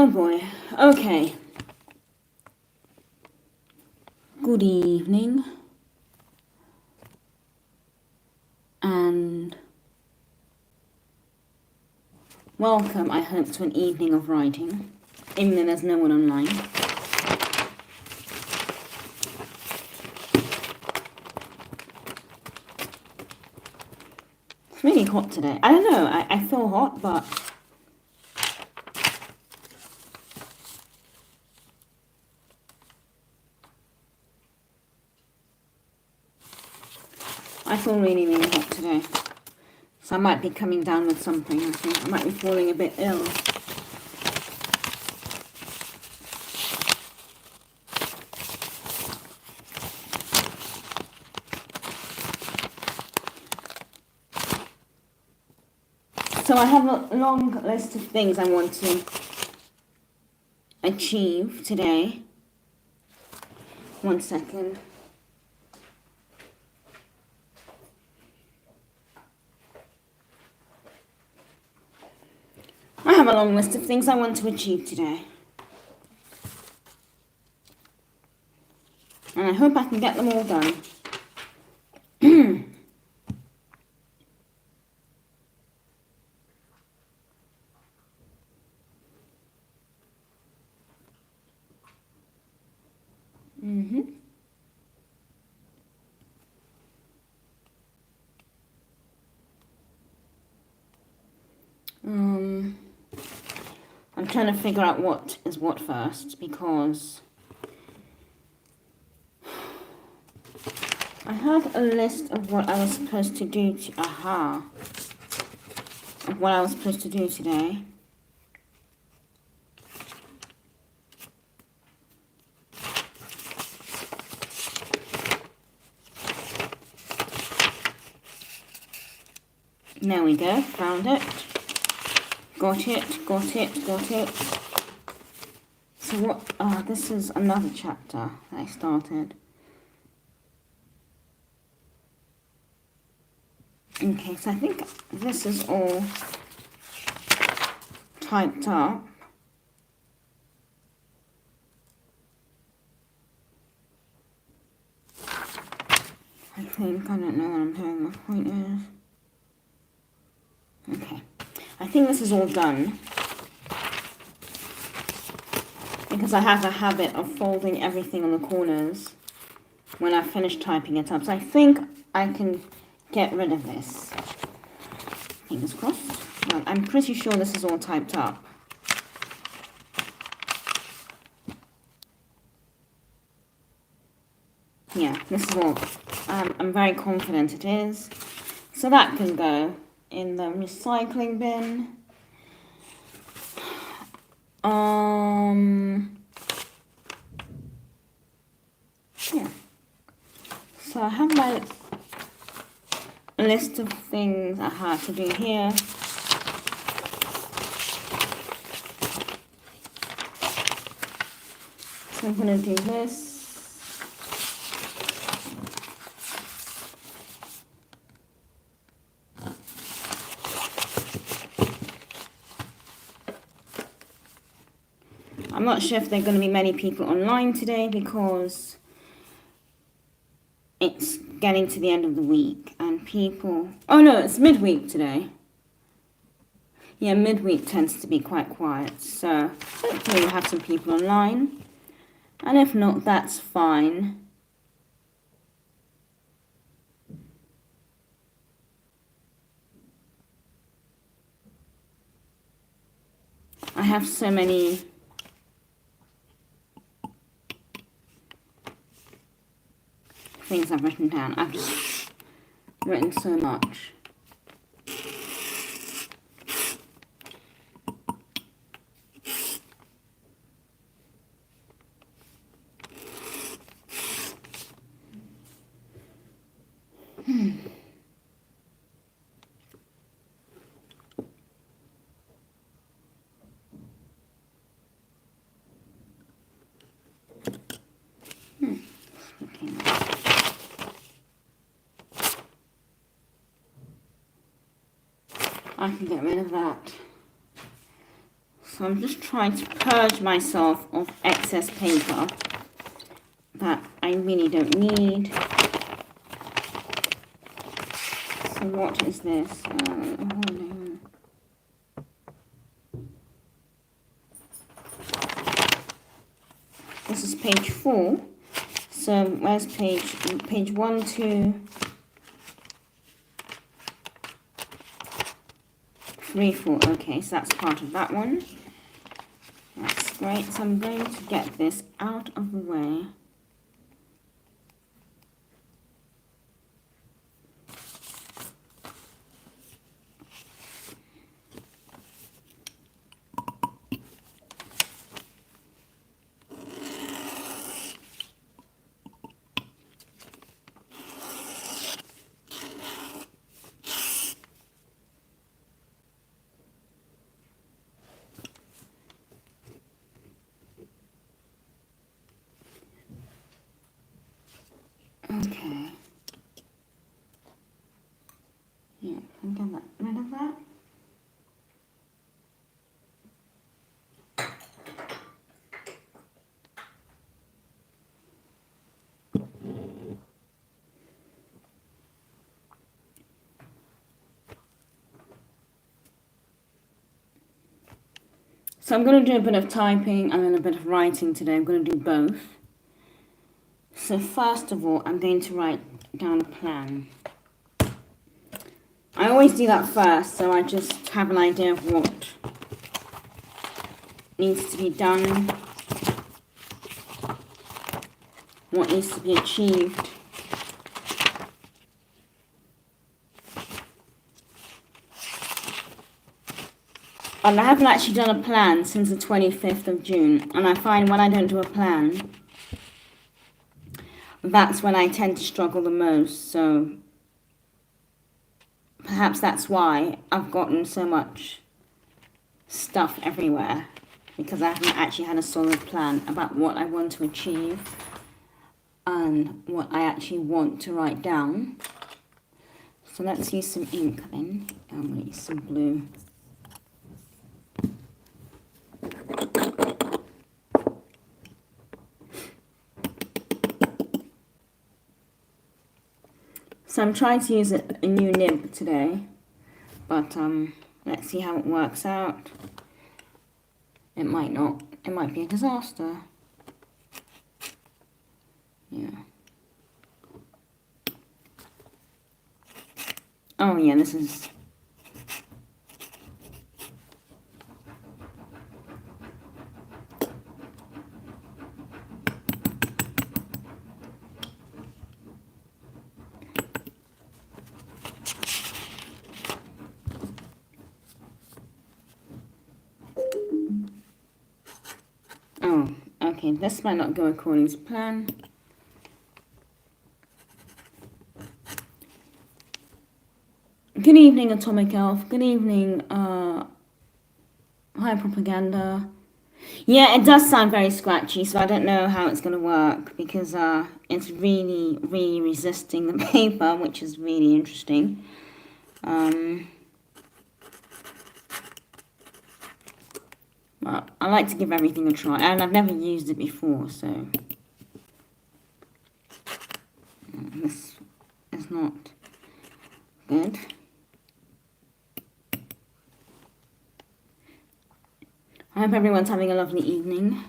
Oh boy. Okay. Good evening. And welcome, I hope, to an evening of writing, even though there's no one online. It's really hot today. I don't know, I feel hot, but I feel really, really hot today. So I might be coming down with something, I think. I might be falling a bit ill. So I have a long list of things I want to achieve today. 1 second. I have a long list of things I want to achieve today. And I hope I can get them all done. I'm trying to figure out what is what first, because I had a list of what I was supposed to do of what I was supposed to do today. There we go, found it. Got it. So what, this is another chapter that I started. Okay, so I think this is all typed up. I don't know what I'm doing, my point is. Okay, I think this is all done. Because I have a habit of folding everything on the corners when I finish typing it up. So I think I can get rid of this. Fingers crossed. Well, I'm pretty sure this is all typed up. Yeah, this is all. I'm very confident it is. So that can go in the recycling bin. Yeah. So I have my list of things I had to do here. So I'm going to do this. I'm not sure if there are going to be many people online today because it's getting to the end of the week and people... Oh no, it's midweek today. Yeah, midweek tends to be quite quiet, so hopefully we'll have some people online. And if not, that's fine. I have so many... things I've written down. I've just written so much. I can get rid of that. So I'm just trying to purge myself of excess paper that I really don't need. So what is this? This is page 4. So where's page 1, 2, 3, 4. Okay, so that's part of that one. That's great. So I'm going to get this out of the way. Okay. Yeah, can get that rid of that. So I'm going to do a bit of typing and then a bit of writing today. I'm going to do both. So first of all, I'm going to write down a plan. I always do that first, so I just have an idea of what needs to be done, what needs to be achieved. And I haven't actually done a plan since the 25th of June, and I find when I don't do a plan, that's when I tend to struggle the most, so perhaps that's why I've gotten so much stuff everywhere, because I haven't actually had a solid plan about what I want to achieve and what I actually want to write down. So let's use some ink then. I'm going to use some blue. So I'm trying to use a new nib today, but let's see how it works out. It might not. It might be a disaster. Yeah. Oh yeah, this is... Oh, okay, this might not go according to plan. Good evening, Atomic Elf. Good evening, High Propaganda. Yeah, it does sound very scratchy, so I don't know how it's going to work, because it's really, really resisting the paper, which is really interesting. But I like to give everything a try, and I've never used it before, so this is not good. I hope everyone's having a lovely evening.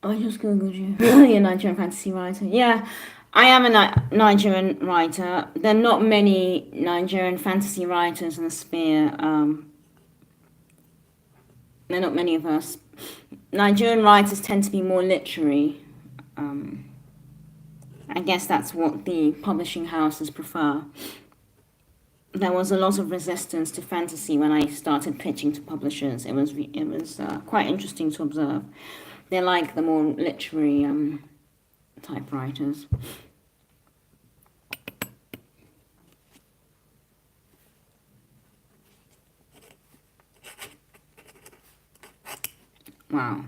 I just googled you. You're a Nigerian fantasy writer. Yeah, I am a Nigerian writer. There are not many Nigerian fantasy writers in the sphere. There are not many of us. Nigerian writers tend to be more literary. I guess that's what the publishing houses prefer. There was a lot of resistance to fantasy when I started pitching to publishers. It was quite interesting to observe. They like the more literary type writers. Wow.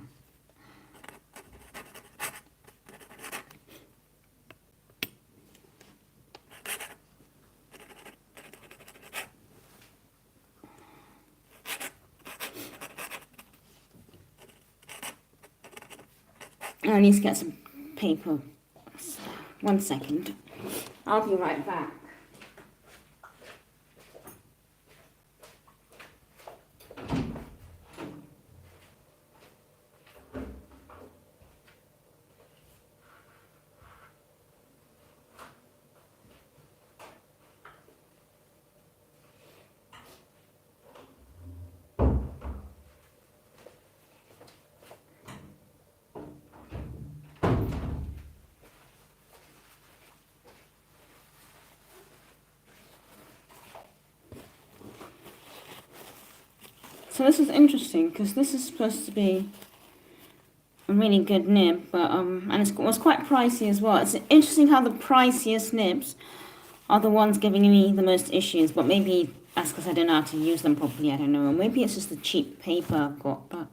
I need to get some paper. 1 second. I'll be right back. So this is interesting because this is supposed to be a really good nib, but and it was quite pricey as well. It's interesting how the priciest nibs are the ones giving me the most issues, but maybe that's because I don't know how to use them properly. I don't know. Maybe it's just the cheap paper I've got, but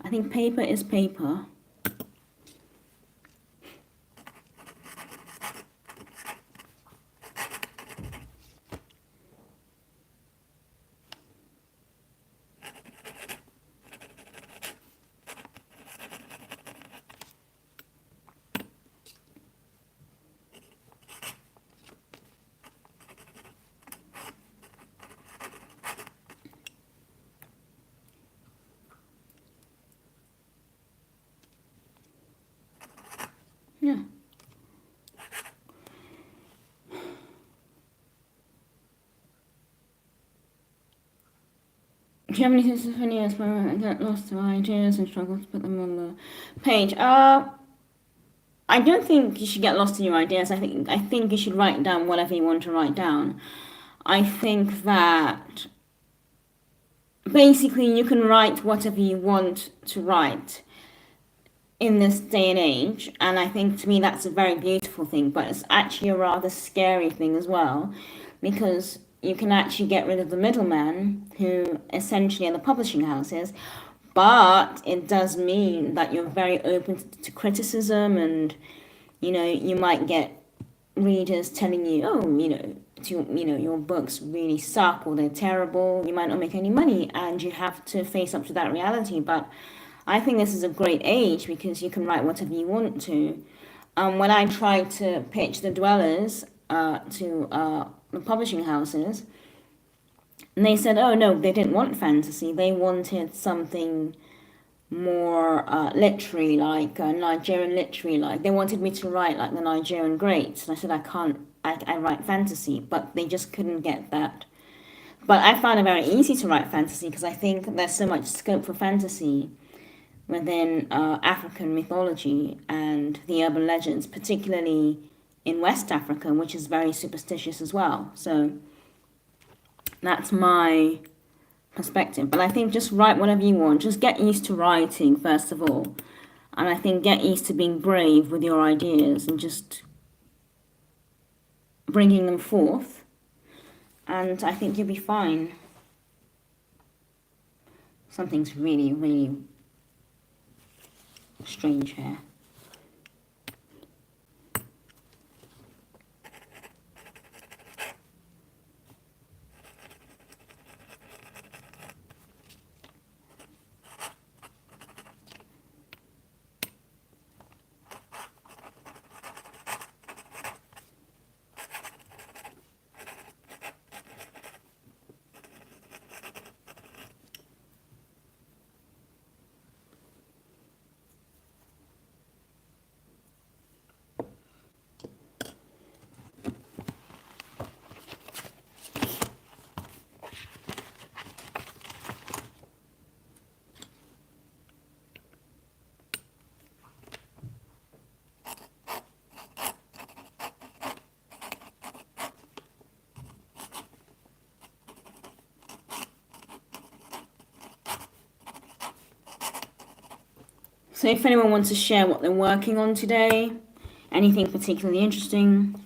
I think paper is paper. Yeah. Do you have any schizophrenia where I get lost in ideas and struggle to put them on the page? I don't think you should get lost in your ideas. I think you should write down whatever you want to write down. I think that basically you can write whatever you want to write in this day and age, and I think to me that's a very beautiful thing, but it's actually a rather scary thing as well, because you can actually get rid of the middleman who essentially are the publishing houses, but it does mean that you're very open to criticism, and you might get readers telling you, oh, your books really suck or they're terrible. You might not make any money, and you have to face up to that reality. But I think this is a great age because you can write whatever you want to. When I tried to pitch The Dwellers to the publishing houses, and they said, oh no, they didn't want fantasy. They wanted something more literary, like Nigerian literary, like they wanted me to write like the Nigerian greats. And I said, I can't, I write fantasy, but they just couldn't get that. But I found it very easy to write fantasy because I think there's so much scope for fantasy within African mythology and the urban legends, particularly in West Africa, which is very superstitious as well. So that's my perspective. But I think just write whatever you want. Just get used to writing, first of all. And I think get used to being brave with your ideas and just bringing them forth. And I think you'll be fine. Something's really, really strange here. So if anyone wants to share what they're working on today, anything particularly interesting.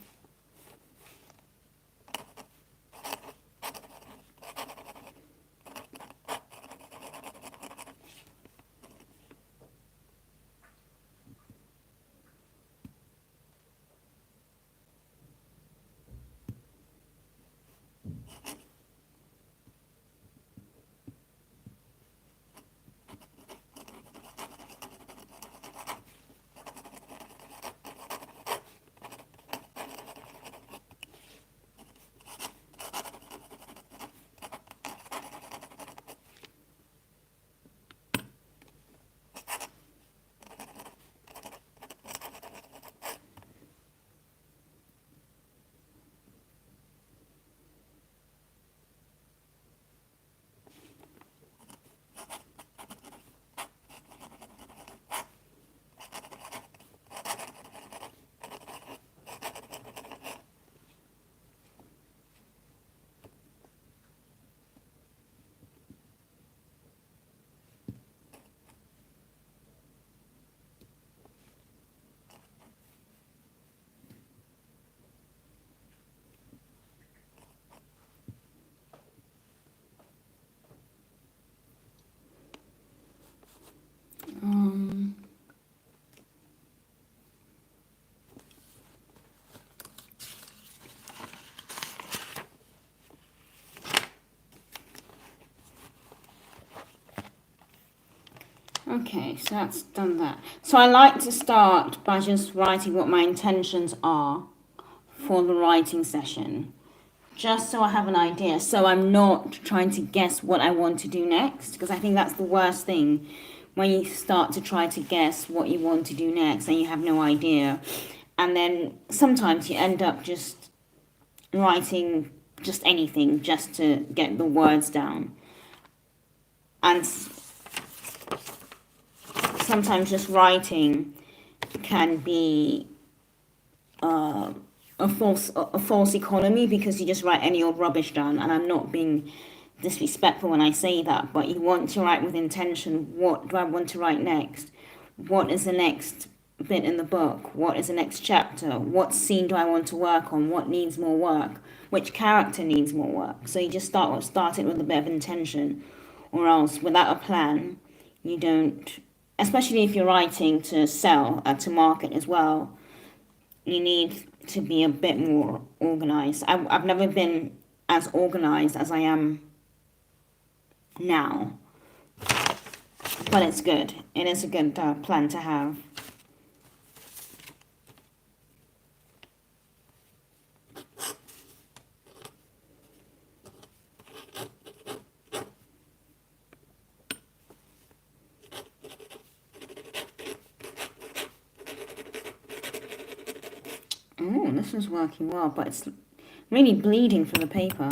Okay, so that's done that. So I like to start by just writing what my intentions are for the writing session, just so I have an idea. So I'm not trying to guess what I want to do next, because I think that's the worst thing, when you start to try to guess what you want to do next and you have no idea. And then sometimes you end up just writing just anything just to get the words down. And sometimes just writing can be a false economy, because you just write any old rubbish down. And I'm not being disrespectful when I say that, but you want to write with intention. What do I want to write next? What is the next bit in the book? What is the next chapter? What scene do I want to work on? What needs more work? Which character needs more work? So you just start it with a bit of intention, or else without a plan, you don't. Especially if you're writing to sell, to market as well, you need to be a bit more organized. I've never been as organized as I am now, but it's good. It is a good plan to have. Oh, this is working well, but it's really bleeding from the paper.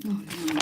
Oh no.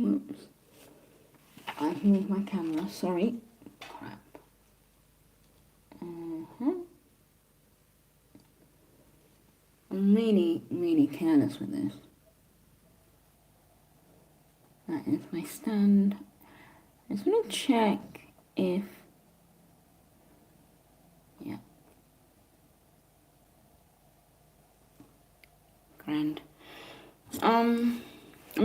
Oops. I've moved my camera, sorry. Crap. I'm really careless with this. That is my stand. I just want to check if... Yeah. Grand. I'm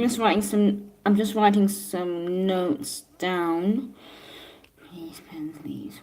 just writing some notes down. Please, pens, please.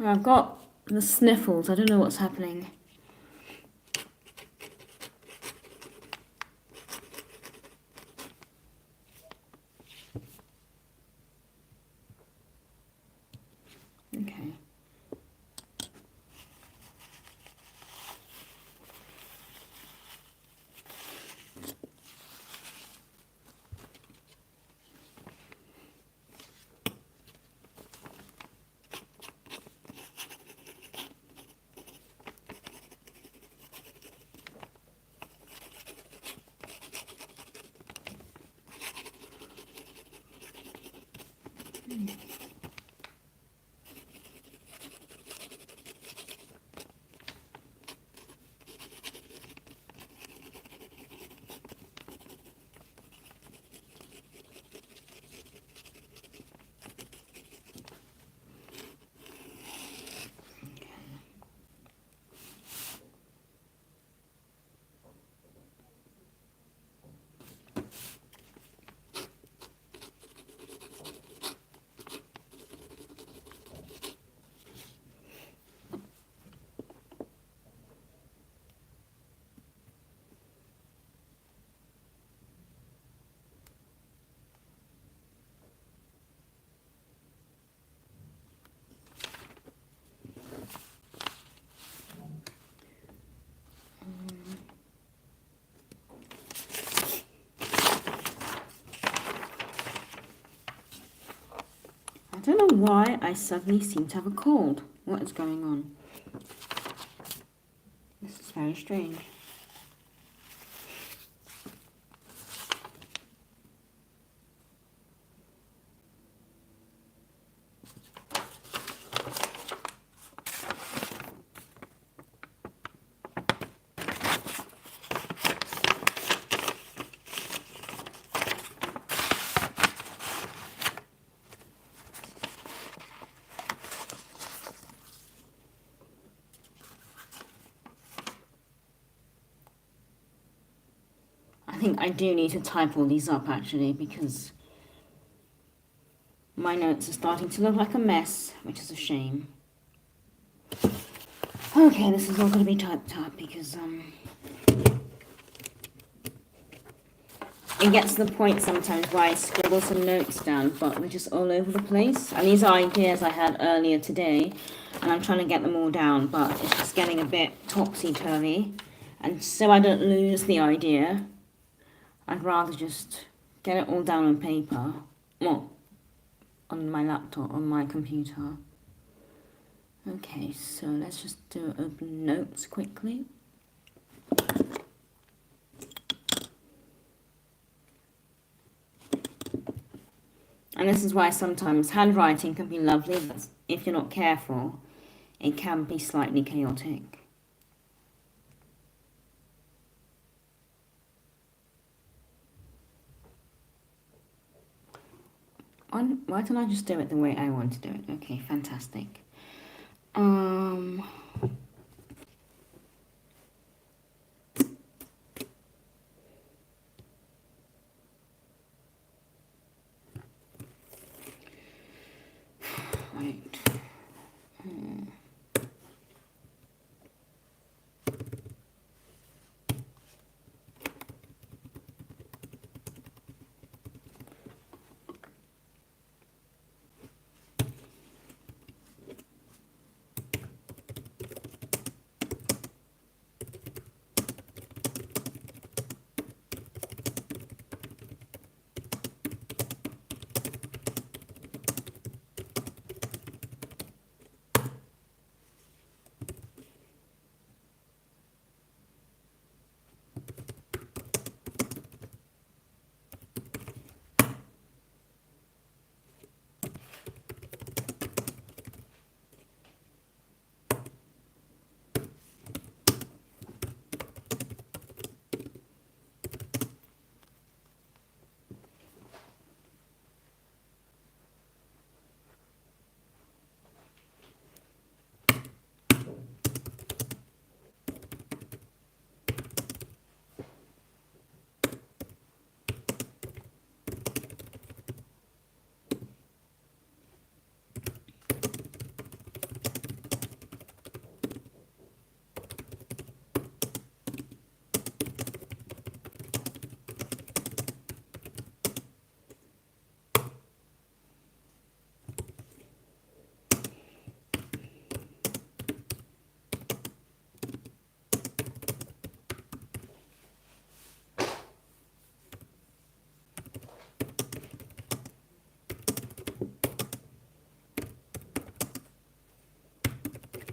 I've got the sniffles. I don't know what's happening. Okay. I don't know why I suddenly seem to have a cold. What is going on? This is very strange. think I do need to type all these up actually, because my notes are starting to look like a mess, which is a shame. Okay, this is all going to be typed up because it gets to the point sometimes where I scribble some notes down, but they're just all over the place. And these are ideas I had earlier today, and I'm trying to get them all down, but it's just getting a bit topsy-turvy. And so I don't lose the idea, I'd rather just get it all down on paper, well, on my laptop, on my computer. Okay, so let's just do open notes quickly. And this is why sometimes handwriting can be lovely, but if you're not careful, it can be slightly chaotic. Why don't I just do it the way I want to do it? Okay, fantastic. Right.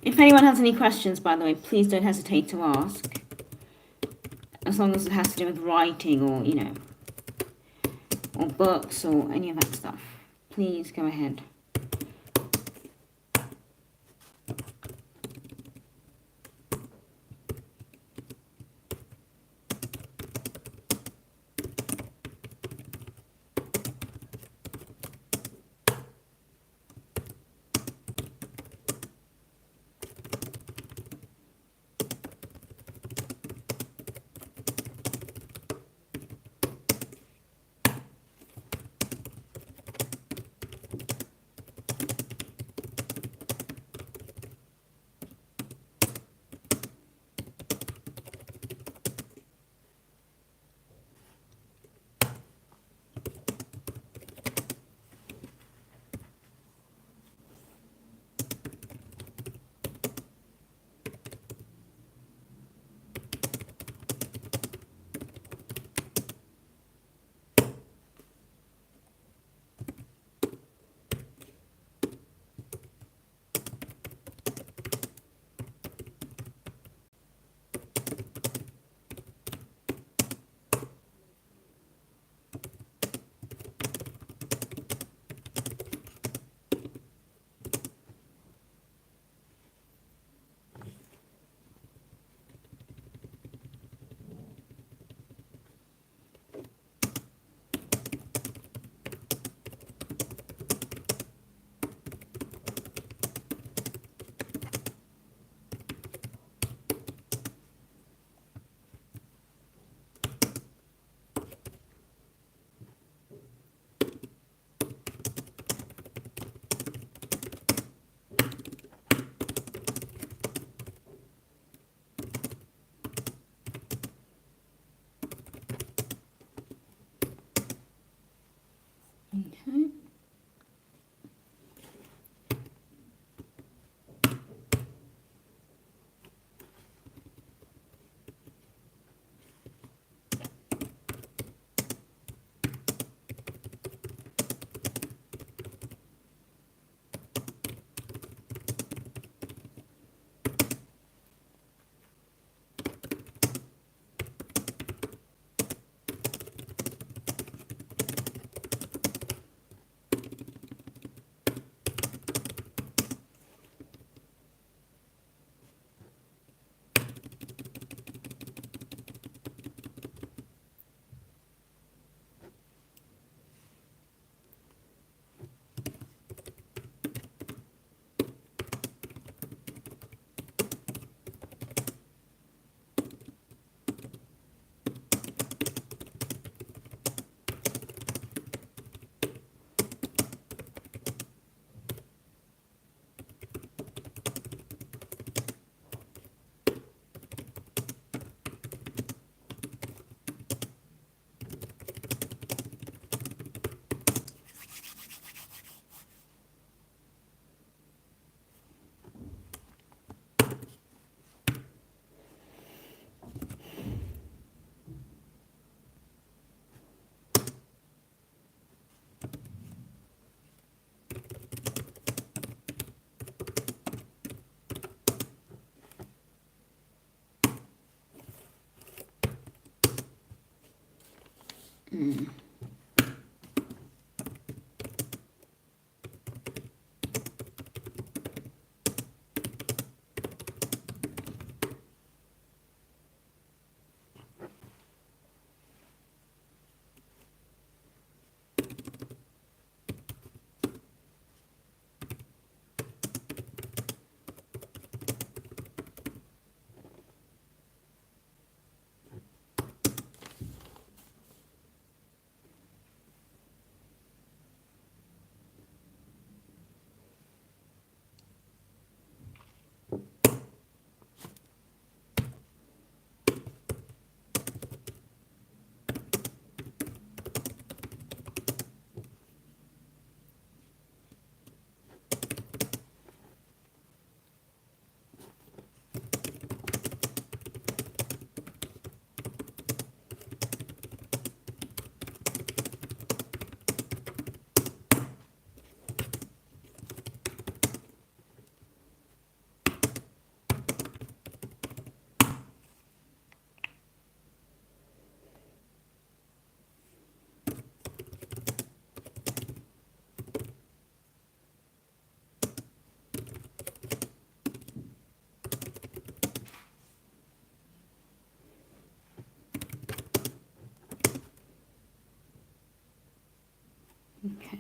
If anyone has any questions, by the way, please don't hesitate to ask. As long as it has to do with writing or, you know, or books or any of that stuff. Please go ahead.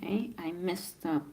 Okay, I messed up.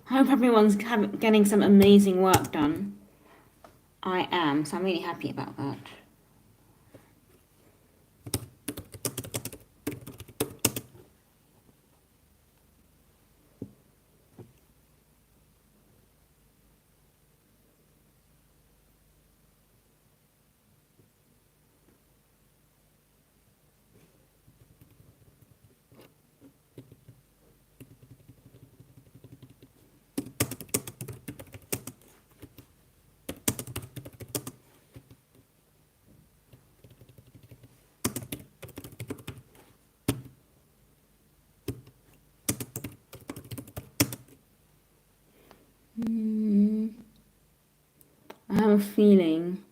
I hope everyone's getting some amazing work done. I am, so I'm really happy about that. I have a feeling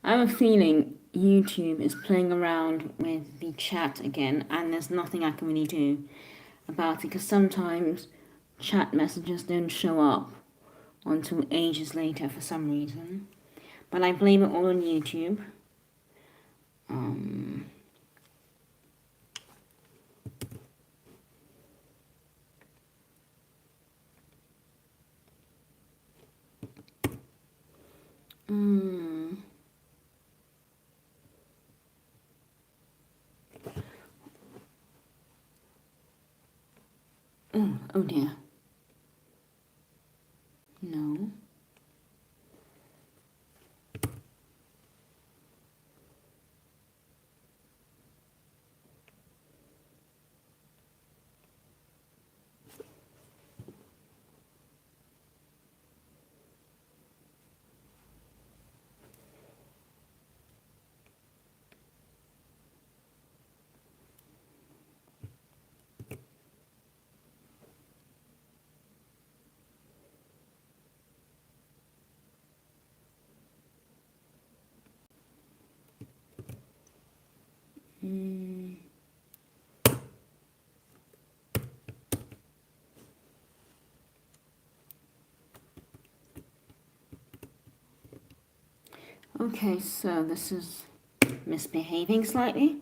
I have a feeling YouTube is playing around with the chat again, and there's nothing I can really do about it, because sometimes chat messages don't show up until ages later for some reason. But I blame it all on YouTube. Oh dear. No. Okay, so this is misbehaving slightly.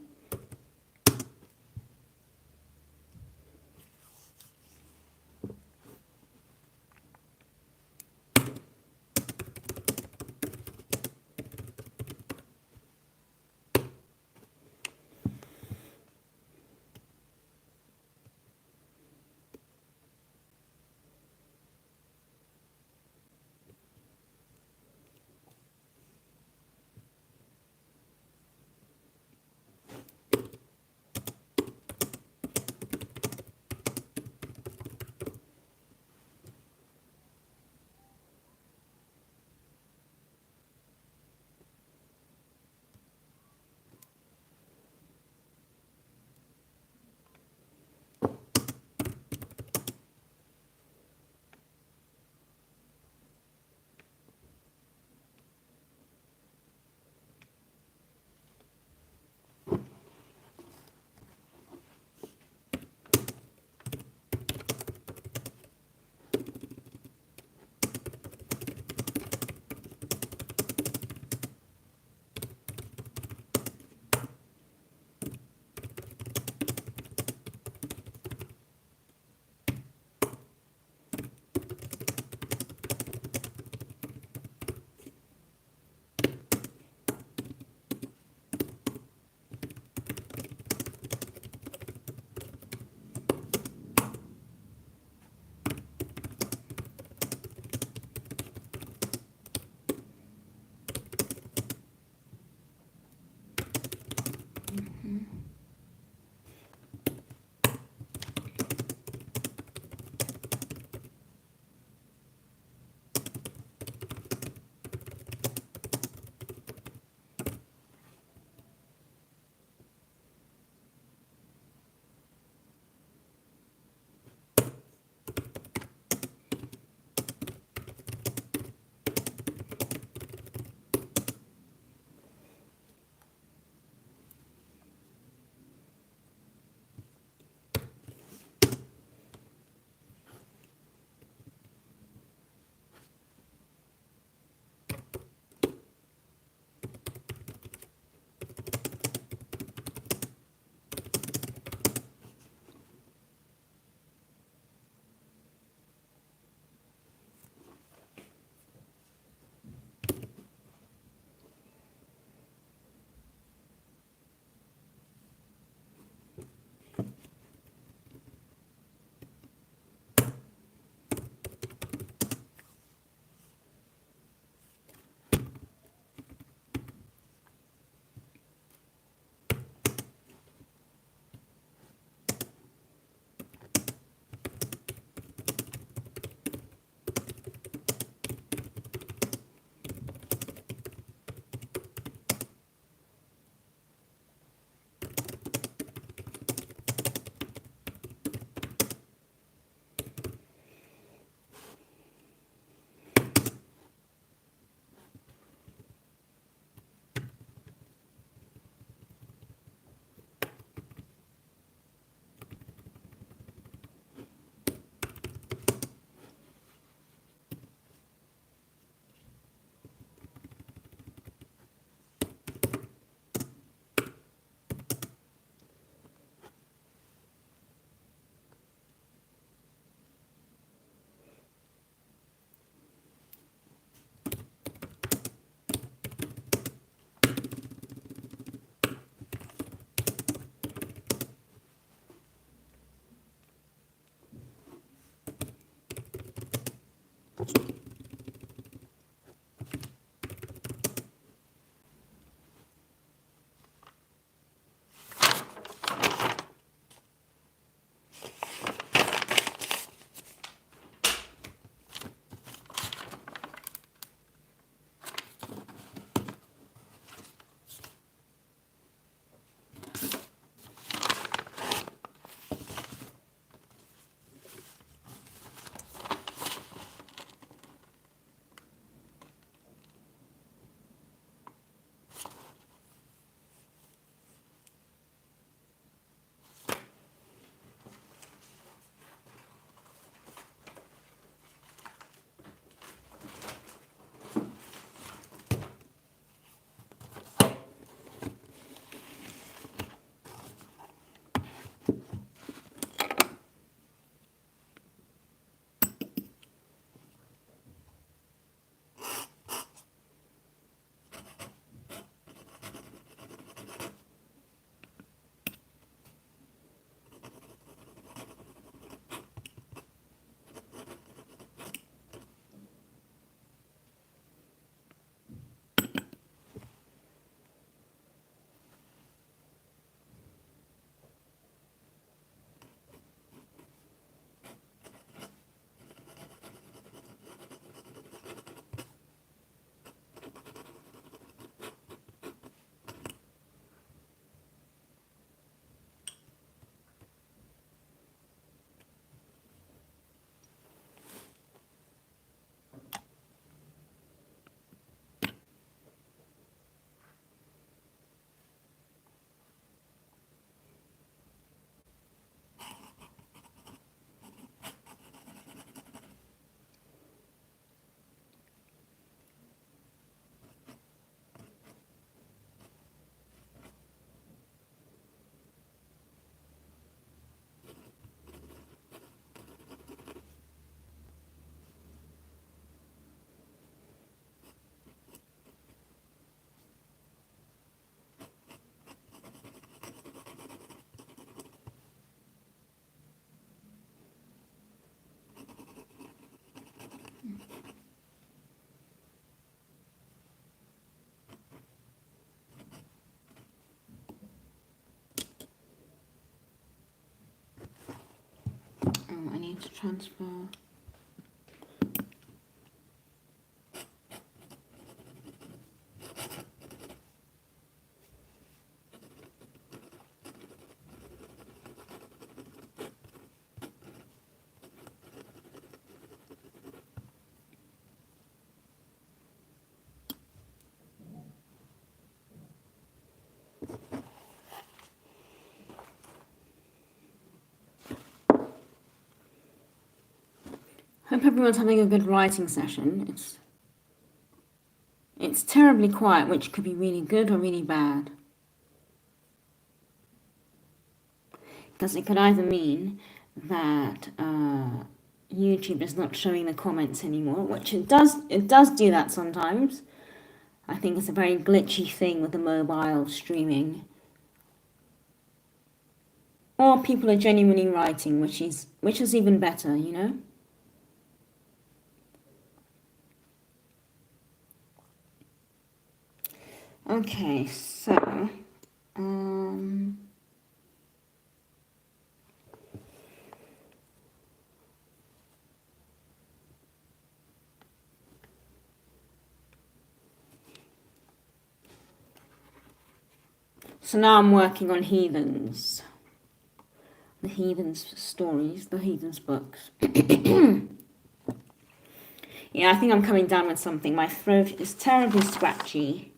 transfer. Hope everyone's having a good writing session. It's terribly quiet, which could be really good or really bad. Because it could either mean that YouTube is not showing the comments anymore, which it does do that sometimes. I think it's a very glitchy thing with the mobile streaming. Or people are genuinely writing, which is even better, you know? Okay, so so now I'm working on Heathens. The Heathens stories, the Heathens books. Yeah, I think I'm coming down with something. My throat is terribly scratchy.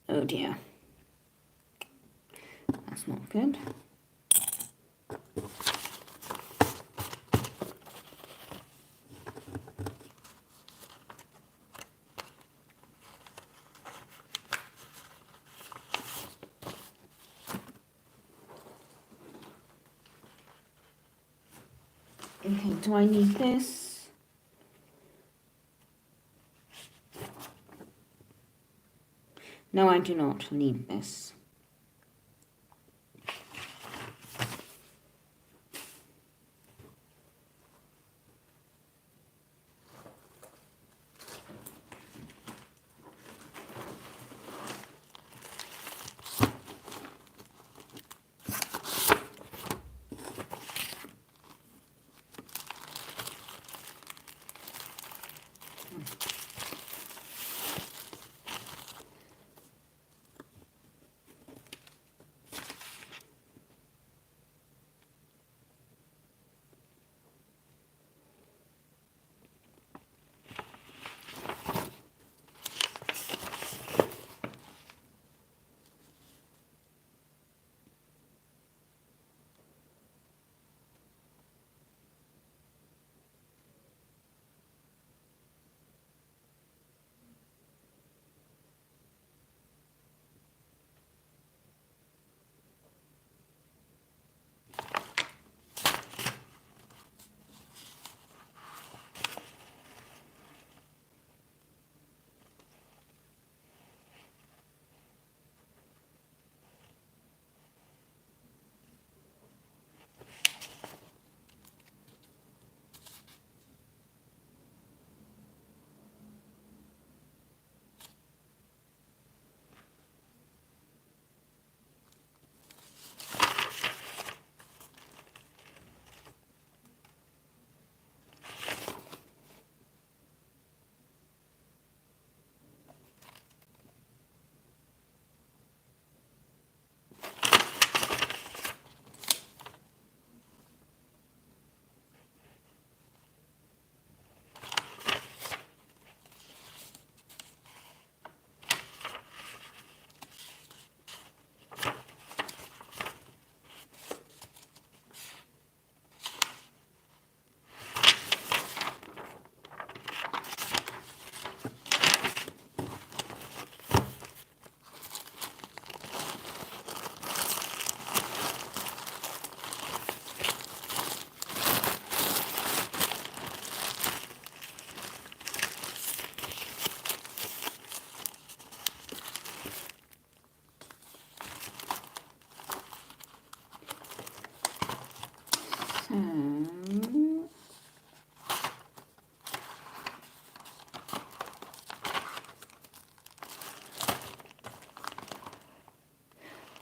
Oh dear. That's not good. Okay, do I need this? No, I do not need this.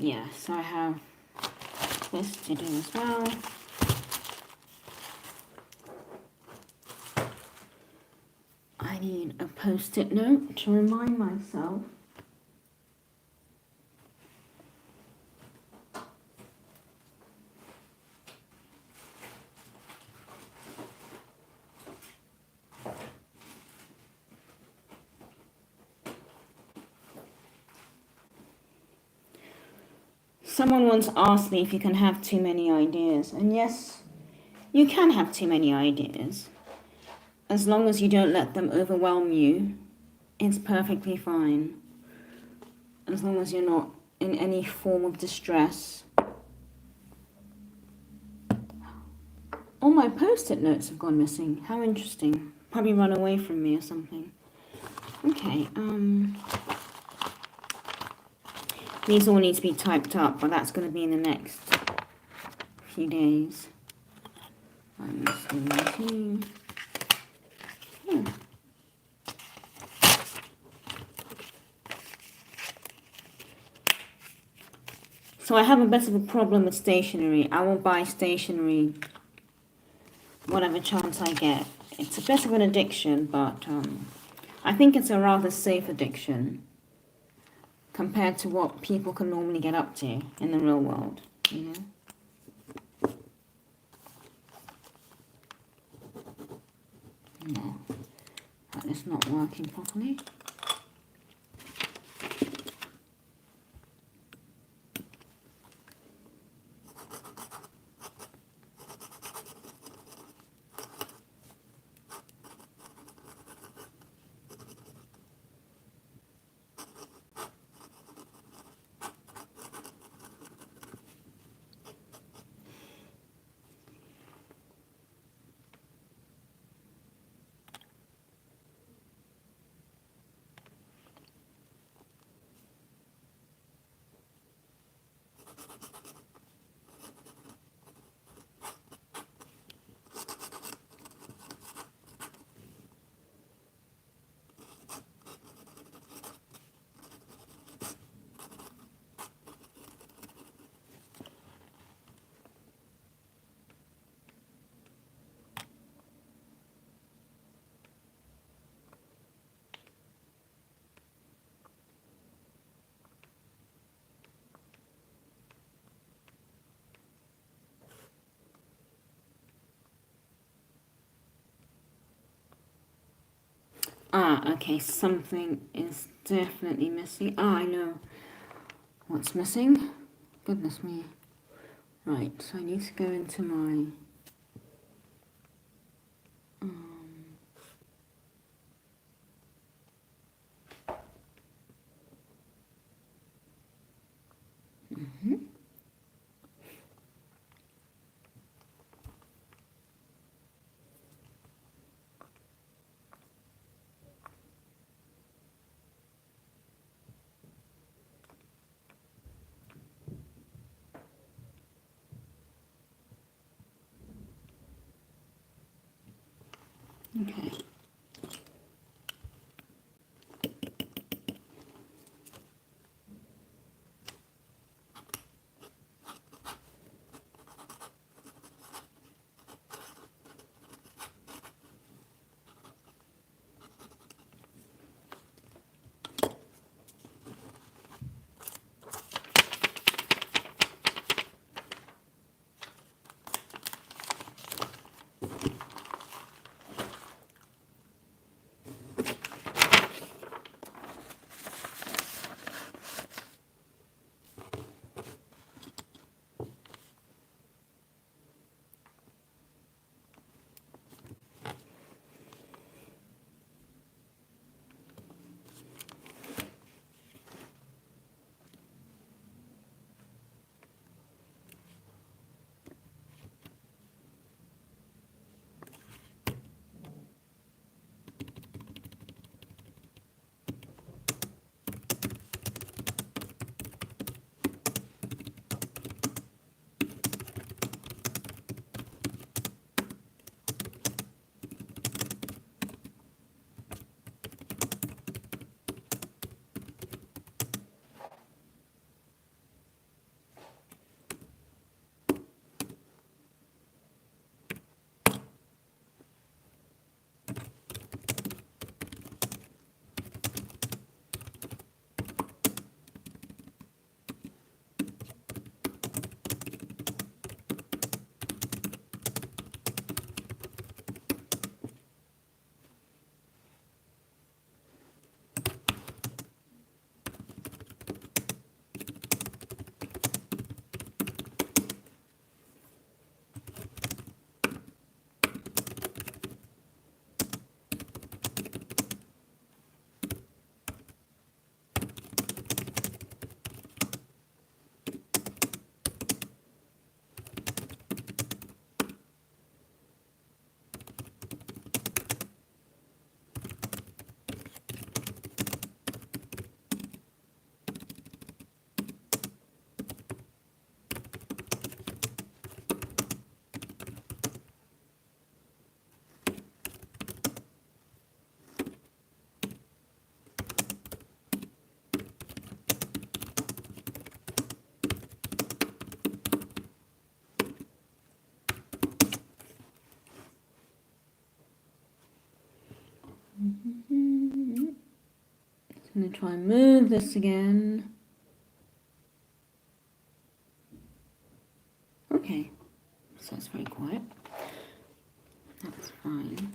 yes, I have this to do as well. I need a post-it note to remind myself. Someone once asked me if you can have too many ideas, and yes, you can have too many ideas. As long as you don't let them overwhelm you, it's perfectly fine. As long as you're not in any form of distress. All my post-it notes have gone missing. How interesting. Probably run away from me or something. Okay, these all need to be typed up, but that's going to be in the next few days. So I have a bit of a problem with stationery. I will buy stationery whatever chance I get. It's a bit of an addiction, but I think it's a rather safe addiction compared to what people can normally get up to in the real world, you know? No, that is not working properly. Ah, okay, something is definitely missing. Ah, I know what's missing. Goodness me. Right, so I need to go into my... Okay. I'm going to try and move this again. Okay, so it's very quiet. That's fine.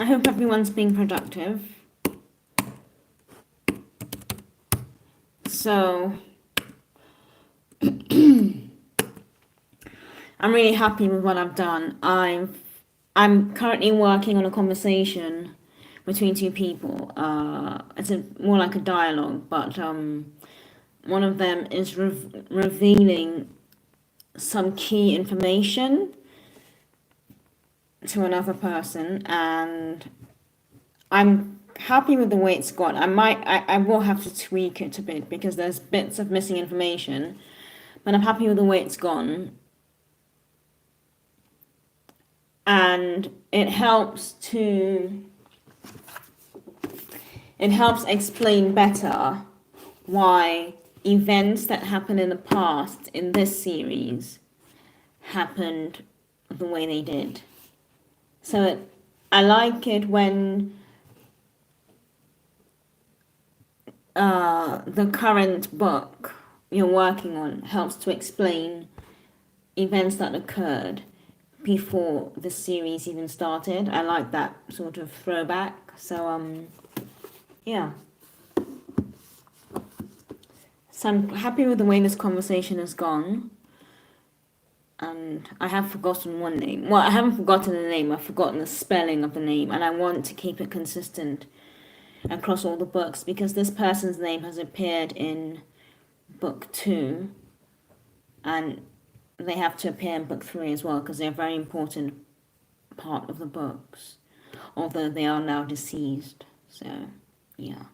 I hope everyone's being productive. So, I'm really happy with what I've done. I'm currently working on a conversation between two people. It's more like a dialogue, but one of them is revealing some key information to another person, and I'm happy with the way it's gone. I will have to tweak it a bit because there's bits of missing information, but I'm happy with the way it's gone. And it helps explain better why events that happened in the past in this series happened the way they did. So I like it when the current book you're working on helps to explain events that occurred before the series even started. I like that sort of throwback. So yeah. So I'm happy with the way this conversation has gone. And I have forgotten one name. Well, I haven't forgotten the name, I've forgotten the spelling of the name, and I want to keep it consistent across all the books because this person's name has appeared in book 2 and they have to appear in book 3 as well because they're a very important part of the books, although they are now deceased. So, yeah.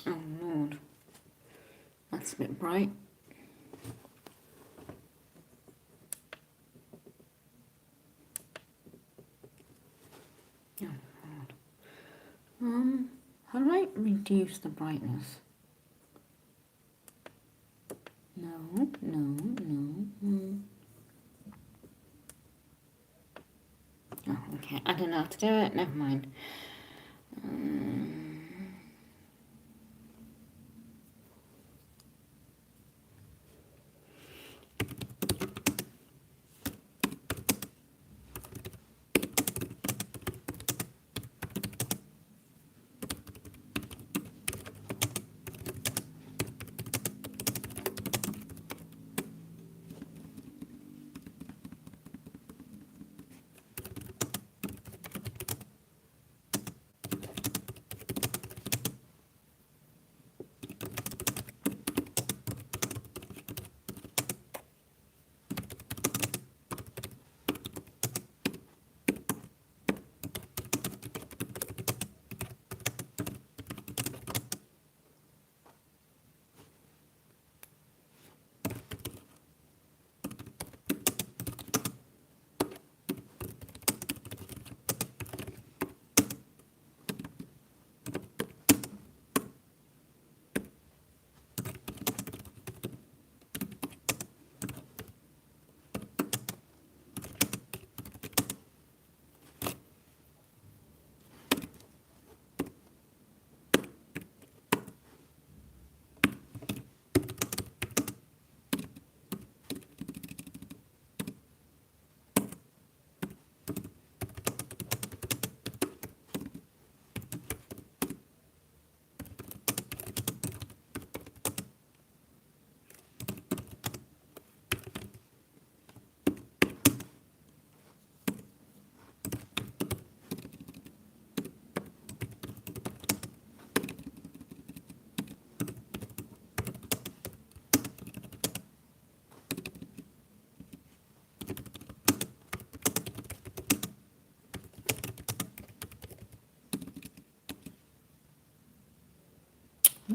Oh Lord, that's a bit bright. Oh Lord. How do I reduce the brightness? No. Oh, okay. I don't know how to do it. Never mind.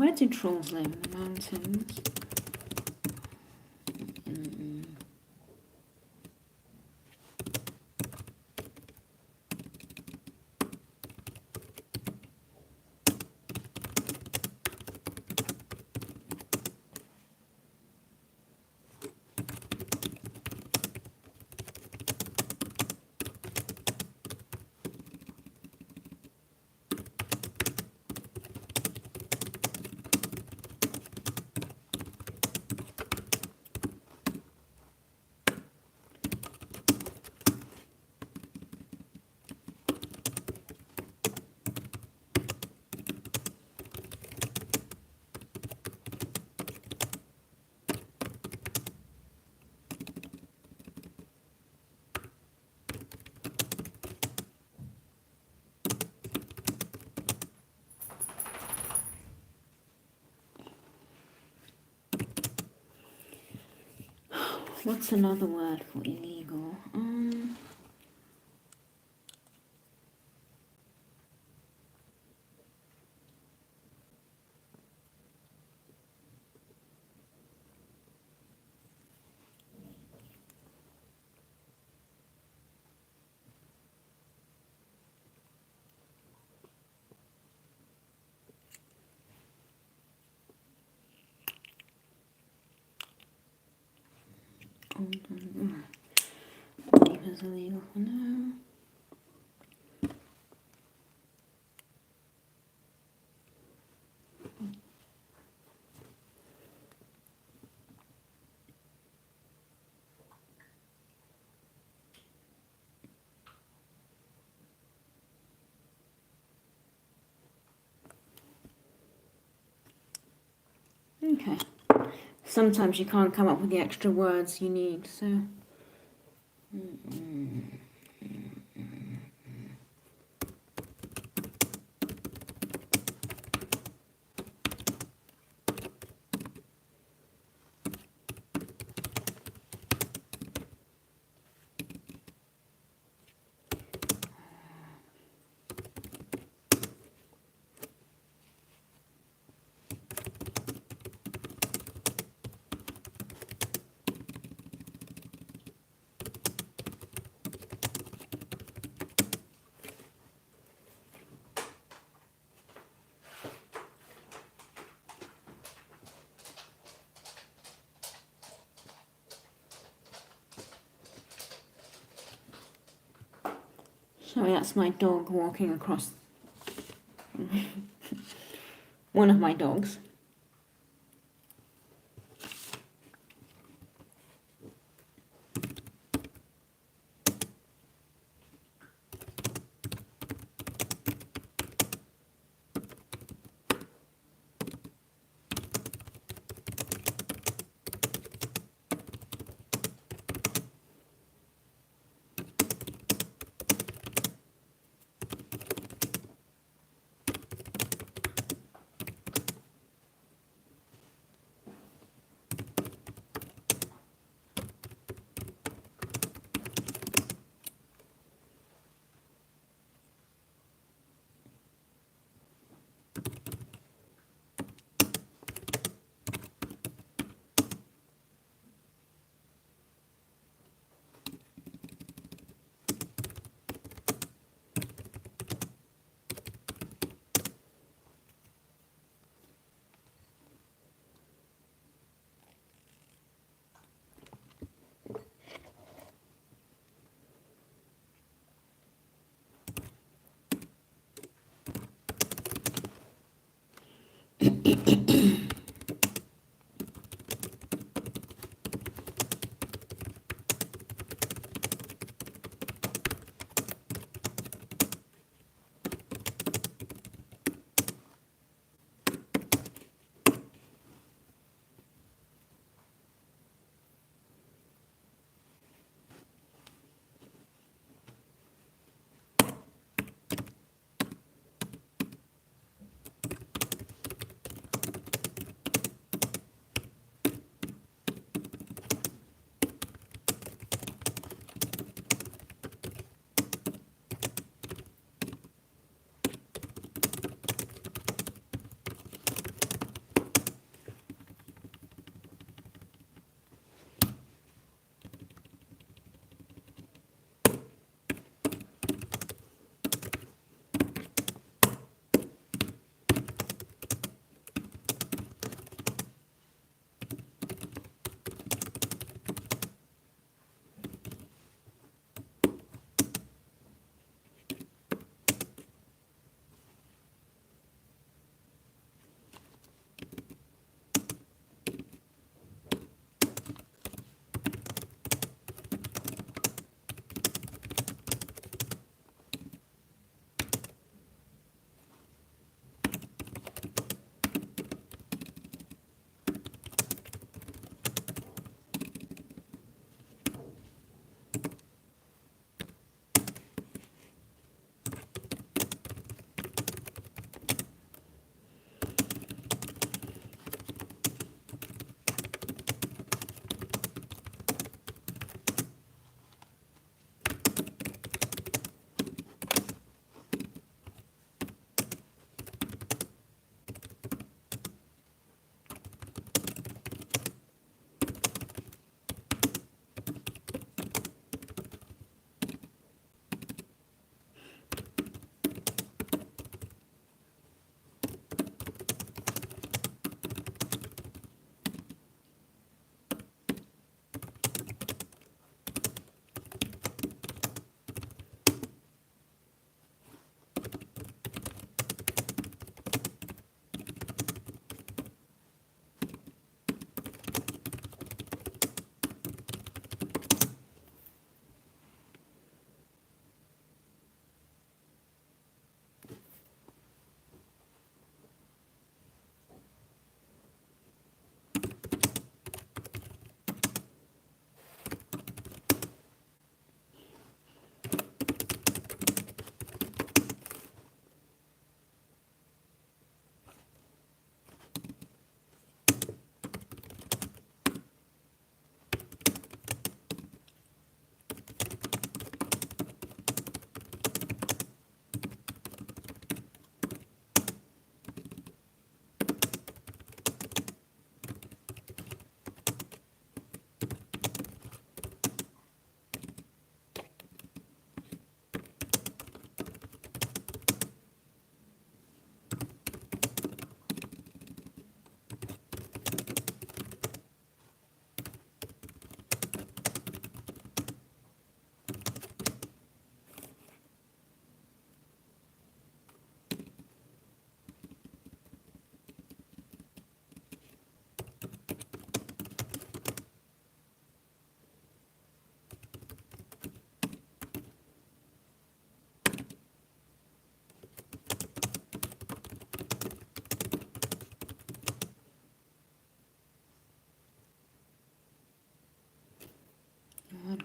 Where do trolls live? In the mountains? What's another word for illegal? Leave as illegal for now. Okay. Sometimes you can't come up with the extra words you need, so. Sorry, that's my dog walking across. One of my dogs.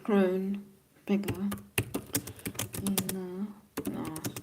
grown bigger in the last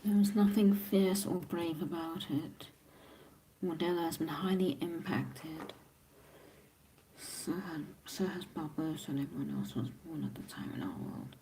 There was nothing fierce or brave about it. Modella has been highly impacted. So has Barbarossa and everyone else who was born at the time in our world.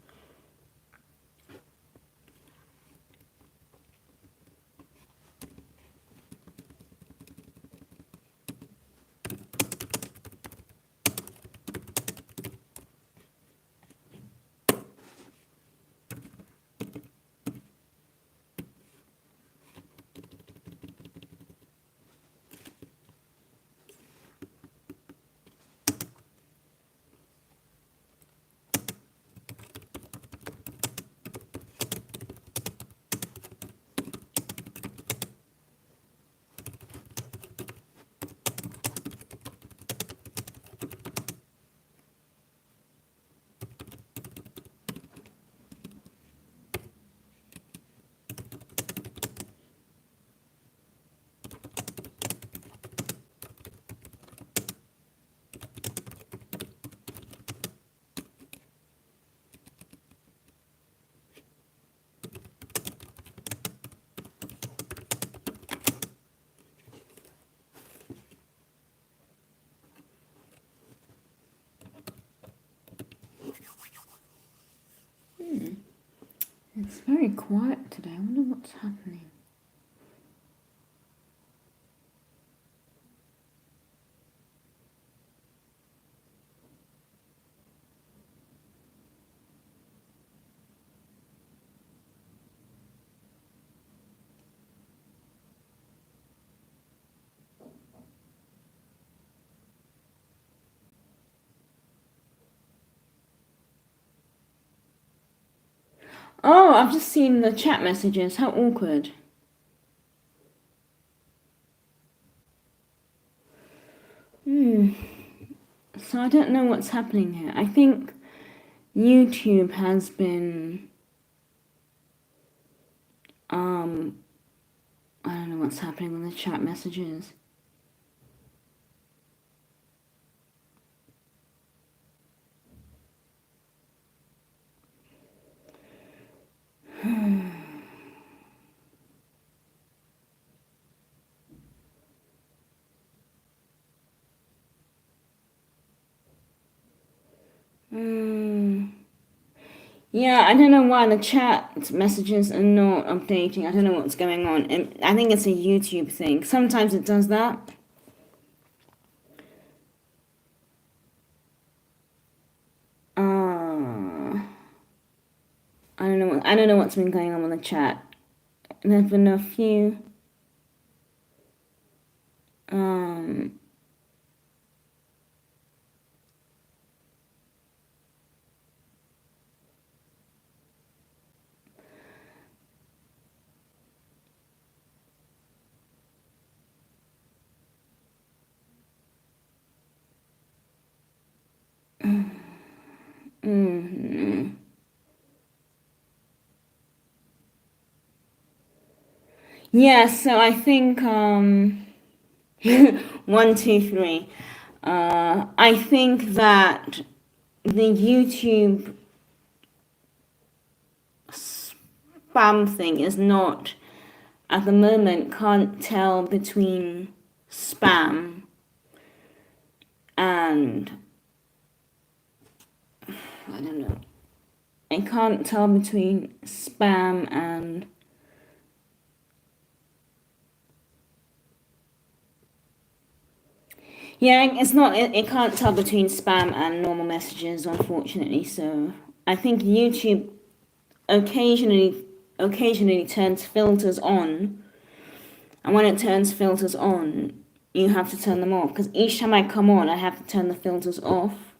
It's very quiet today. I wonder what's happening. Oh, I've just seen the chat messages. How awkward. So I don't know what's happening here. I think YouTube has been, I don't know what's happening with the chat messages. Yeah, I don't know why the chat messages are not updating. I don't know what's going on. I think it's a YouTube thing. Sometimes it does that. I don't know what's been going on with the chat. There've been a few. Yeah, so I think 1, 2, 3. I think that the YouTube spam thing is not at the moment, can't tell between spam and I don't know. I can't tell between spam and yeah, it's not. It can't tell between spam and normal messages, unfortunately. So I think YouTube occasionally turns filters on, and when it turns filters on, you have to turn them off. Because each time I come on, I have to turn the filters off.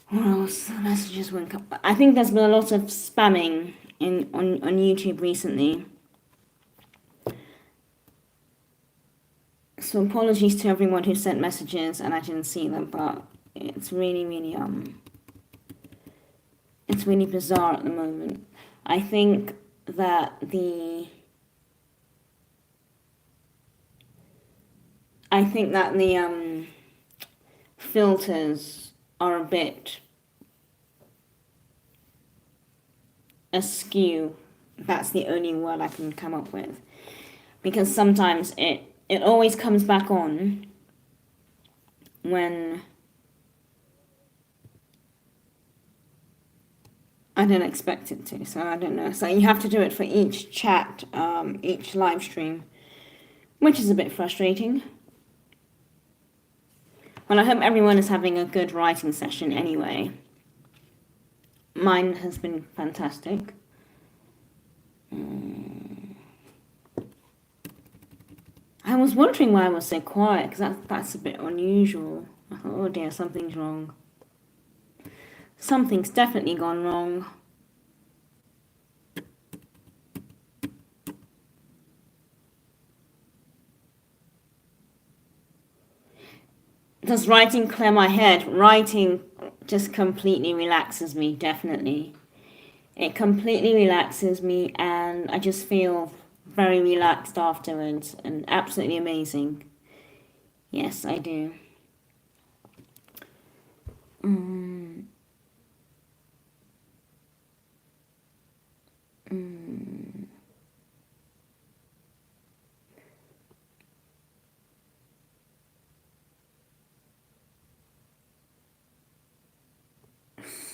Or else the messages won't come. I think there's been a lot of spamming on YouTube recently. So apologies to everyone who sent messages and I didn't see them, but it's really it's really bizarre at the moment. I think that the filters are a bit askew. That's the only word I can come up with. Because sometimes it always comes back on when I don't expect it to, so I don't know. So you have to do it for each chat, each live stream, which is a bit frustrating. Well, I hope everyone is having a good writing session anyway. Mine has been fantastic. I was wondering why I was so quiet, because that's a bit unusual. I thought, oh dear, something's wrong. Something's definitely gone wrong. Does writing clear my head? Writing just completely relaxes me, definitely. It completely relaxes me, and I just feel very relaxed afterwards and absolutely amazing. Yes, I do.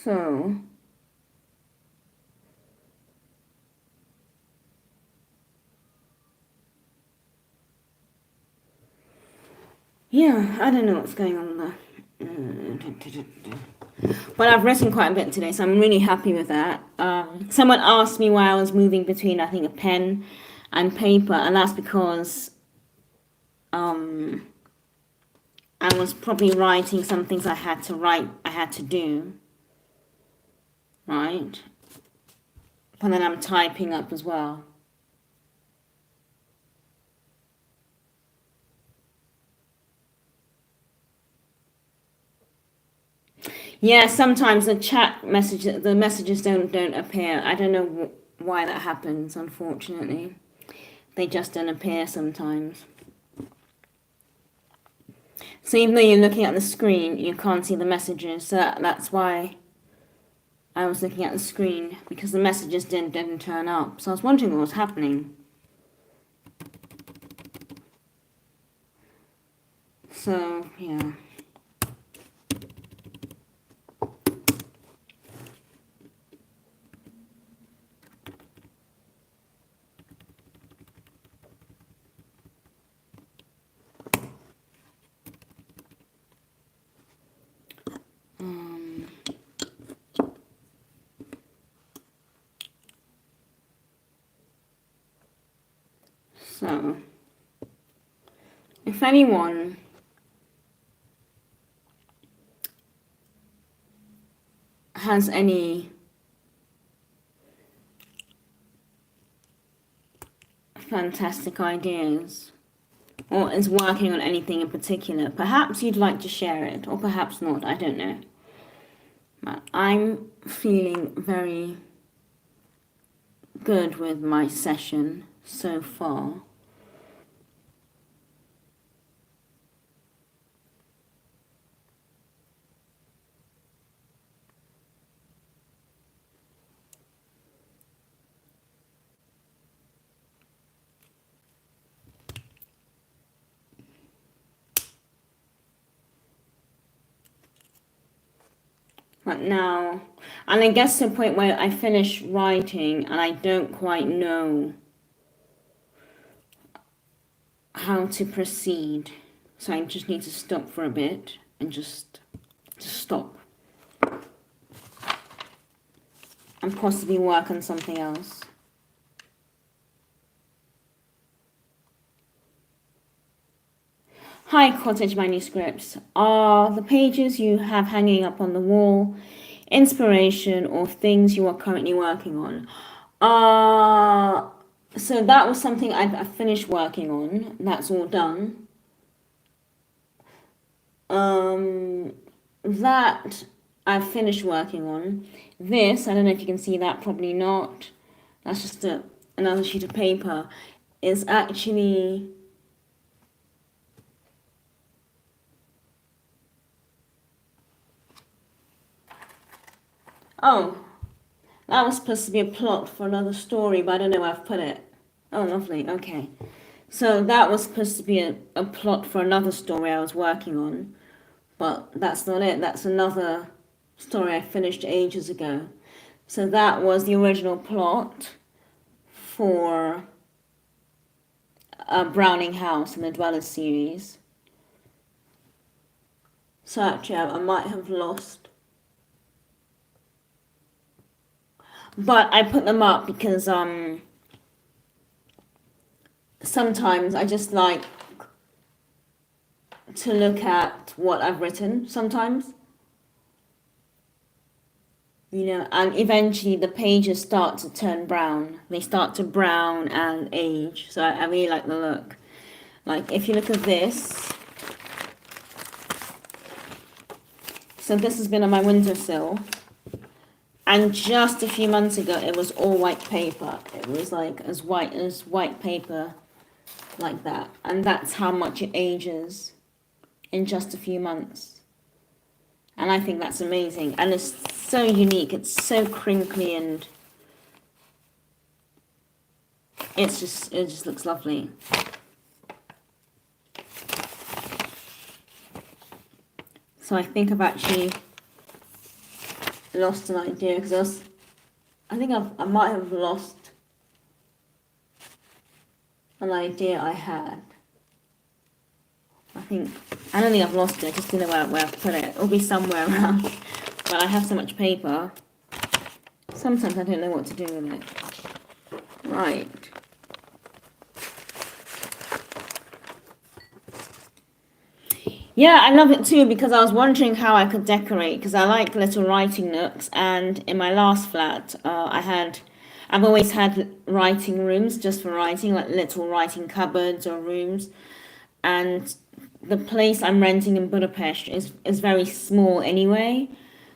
So, yeah, I don't know what's going on there. But I've written quite a bit today, so I'm really happy with that. Someone asked me why I was moving between, I think, a pen and paper, and that's because I was probably writing some things I had to do, right? but then I'm typing up as well. Yeah, sometimes the messages don't appear. I don't know why that happens, unfortunately. They just don't appear sometimes. So even though you're looking at the screen, you can't see the messages. So that's why I was looking at the screen, because the messages didn't turn up. So I was wondering what was happening. So, yeah. So, if anyone has any fantastic ideas or is working on anything in particular, perhaps you'd like to share it, or perhaps not, I don't know. But I'm feeling very good with my session so far. But now, and I guess the point where I finish writing and I don't quite know how to proceed. So I just need to stop for a bit and just stop. And possibly work on something else. Hi, Cottage Manuscripts. Are the pages you have hanging up on the wall inspiration or things you are currently working on? So that was something I finished working on. That's all done. That I've finished working on. This, I don't know if you can see that, probably not. That's just another sheet of paper. Is actually... Oh, that was supposed to be a plot for another story, but I don't know where I've put it. Oh, lovely, okay. So that was supposed to be a plot for another story I was working on, but that's not it. That's another story I finished ages ago. So that was the original plot for Browning House in the Dwellers series. So actually, I might have lost. But I put them up because sometimes I just like to look at what I've written sometimes. You know, and eventually the pages start to turn brown. They start to brown and age. So I really like the look. Like if you look at this. So this has been on my windowsill. And just a few months ago, it was all white paper. It was like as white as white paper, like that. And that's how much it ages in just a few months. And I think that's amazing. And it's so unique. It's so crinkly and it just looks lovely. So I think I've actually lost an idea because I think I might have lost an idea I had. I don't think I've lost it. I just don't know where I've put it. It'll be somewhere around. But I have so much paper. Sometimes I don't know what to do with it. Right. Yeah, I love it too because I was wondering how I could decorate because I like little writing nooks, and in my last flat I had I've always had writing rooms just for writing, like little writing cupboards or rooms. And the place I'm renting in Budapest is very small anyway.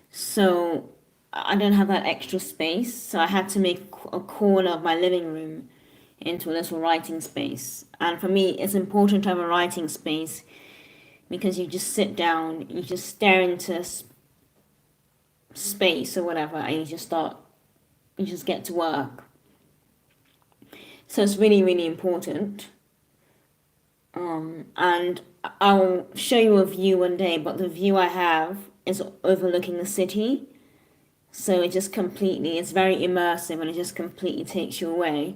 So I don't have that extra space. So I had to make a corner of my living room into a little writing space. And for me, it's important to have a writing space because you just sit down, you just stare into space or whatever, and you just get to work. So it's really, really important. And I'll show you a view one day, but the view I have is overlooking the city. So it's very immersive and it just completely takes you away.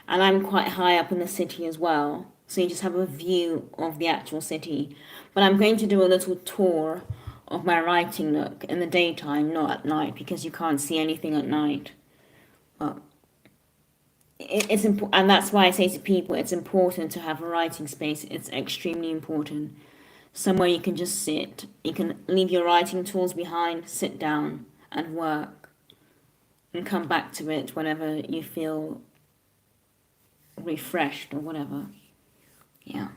And I'm quite high up in the city as well. So you just have a view of the actual city. But I'm going to do a little tour of my writing nook in the daytime, not at night, because you can't see anything at night. But it's important, and that's why I say to people it's important to have a writing space. It's extremely important. Somewhere you can just sit. You can leave your writing tools behind, sit down and work, and come back to it whenever you feel refreshed or whatever. Yeah.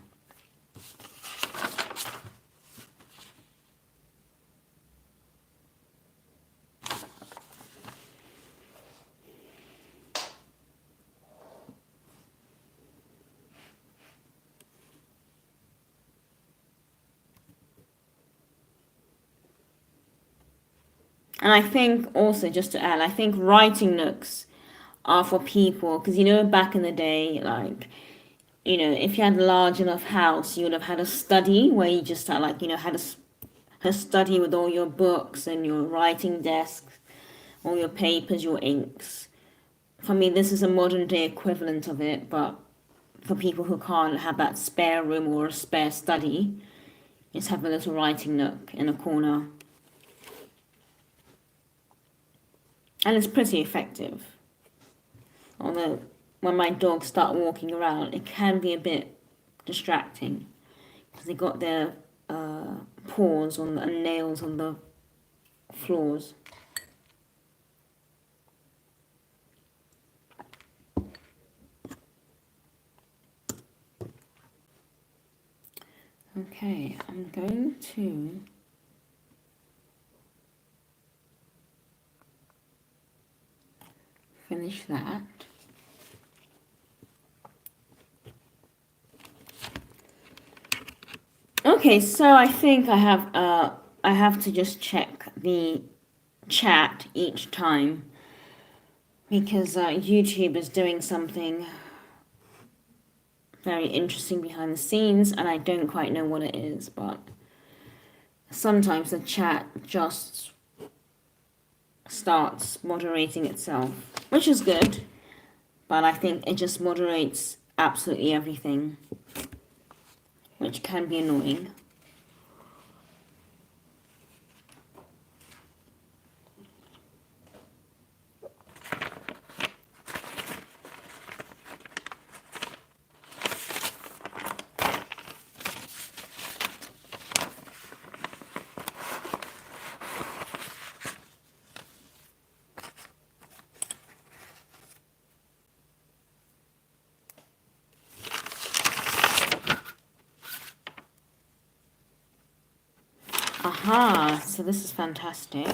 And I think also, just to add, I think writing nooks are for people, because back in the day, like, if you had a large enough house, you would have had a study where you just had, like, had a study with all your books and your writing desks, all your papers, your inks. For me, this is a modern day equivalent of it, but for people who can't have that spare room or a spare study, just have a little writing nook in a corner. And it's pretty effective. Although when my dogs start walking around, it can be a bit distracting because they got their paws and nails on the floors. Okay, I'm going to finish that. Okay, so I think I have to just check the chat each time because YouTube is doing something very interesting behind the scenes and I don't quite know what it is, but sometimes the chat just starts moderating itself, which is good, but I think it just moderates absolutely everything, which can be annoying. Aha, so this is fantastic.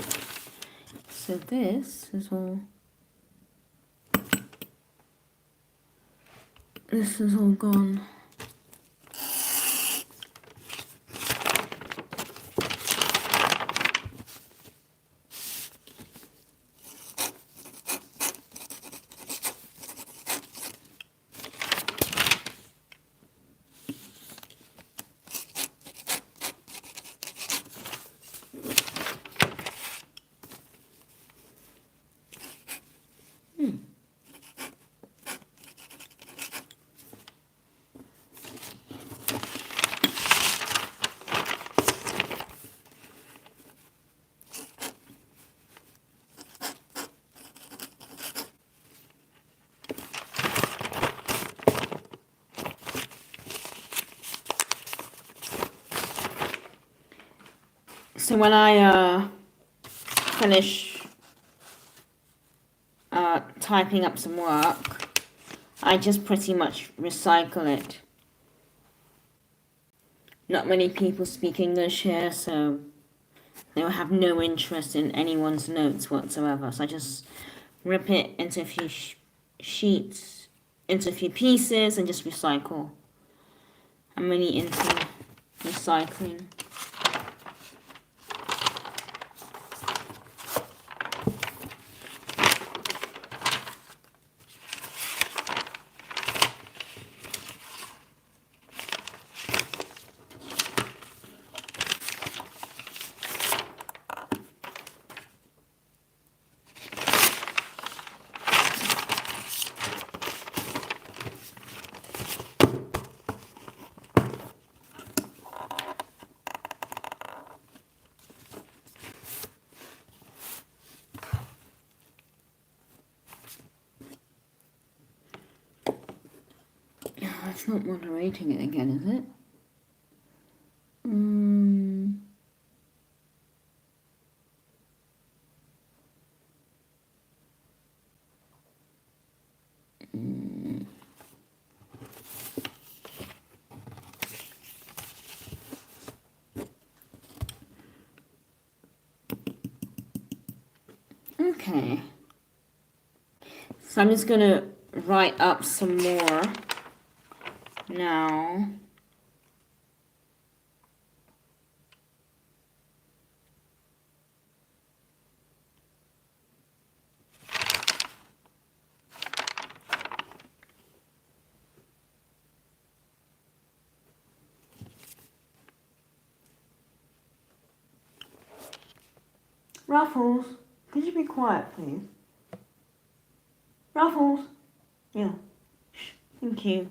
So this is all gone. So when I finish typing up some work, I just pretty much recycle it. Not many people speak English here, so they will have no interest in anyone's notes whatsoever. So I just rip it into a few sheets, into a few pieces, and just recycle. I'm really into recycling. It's not moderating it again, is it? Okay. So I'm just going to write up some more now. Ruffles, could you be quiet, please? Ruffles. Yeah. Shh. Thank you.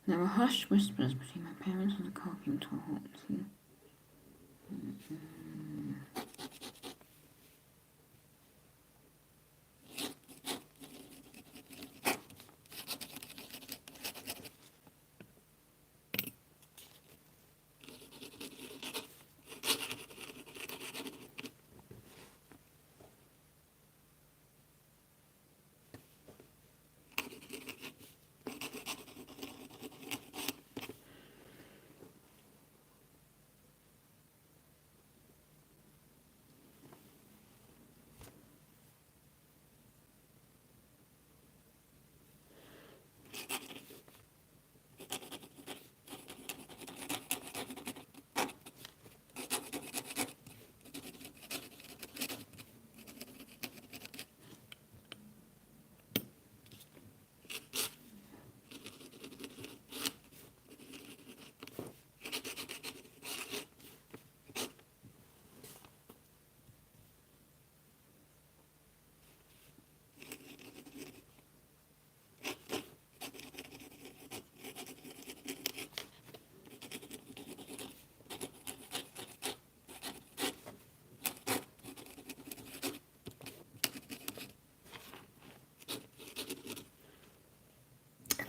There were hushed whispers between my parents and the carping talks.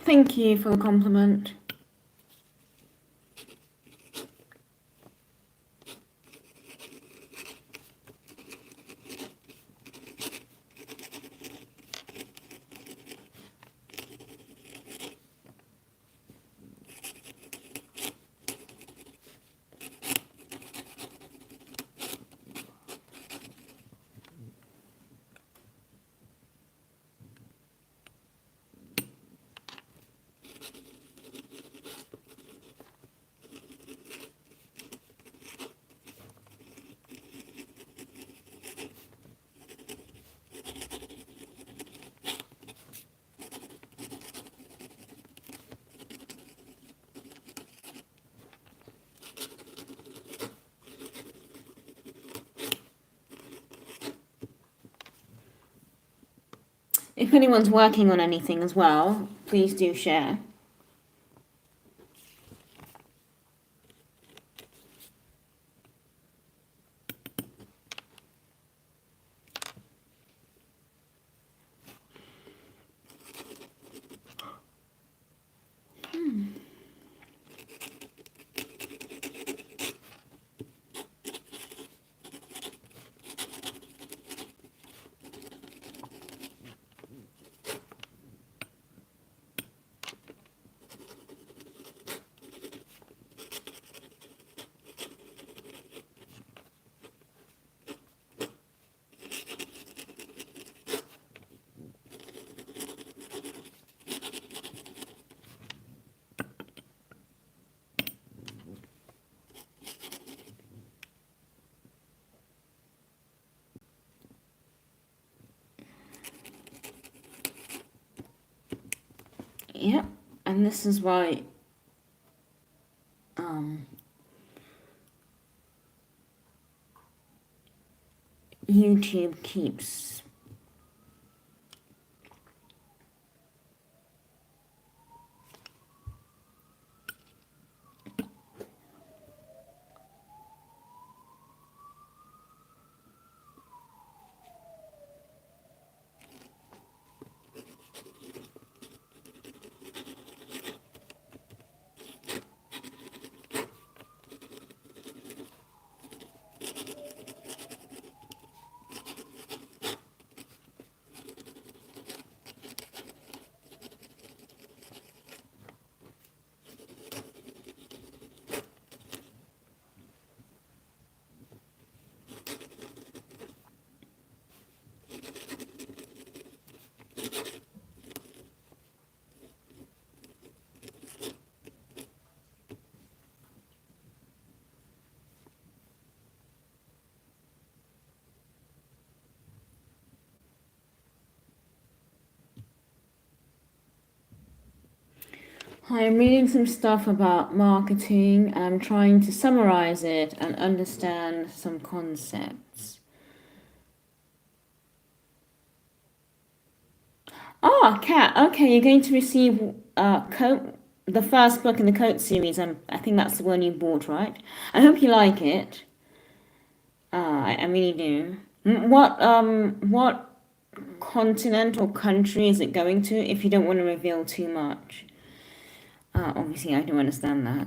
Thank you for the compliment. If anyone's working on anything as well, please do share. Yep, and this is why YouTube keeps I'm reading some stuff about marketing and I'm trying to summarize it and understand some concepts. Ah, Kat, okay, you're going to receive Coat, the first book in the Coat series. I think that's the one you bought, right? I hope you like it. I really do. What continent or country is it going to? If you don't want to reveal too much. Obviously, I do understand that.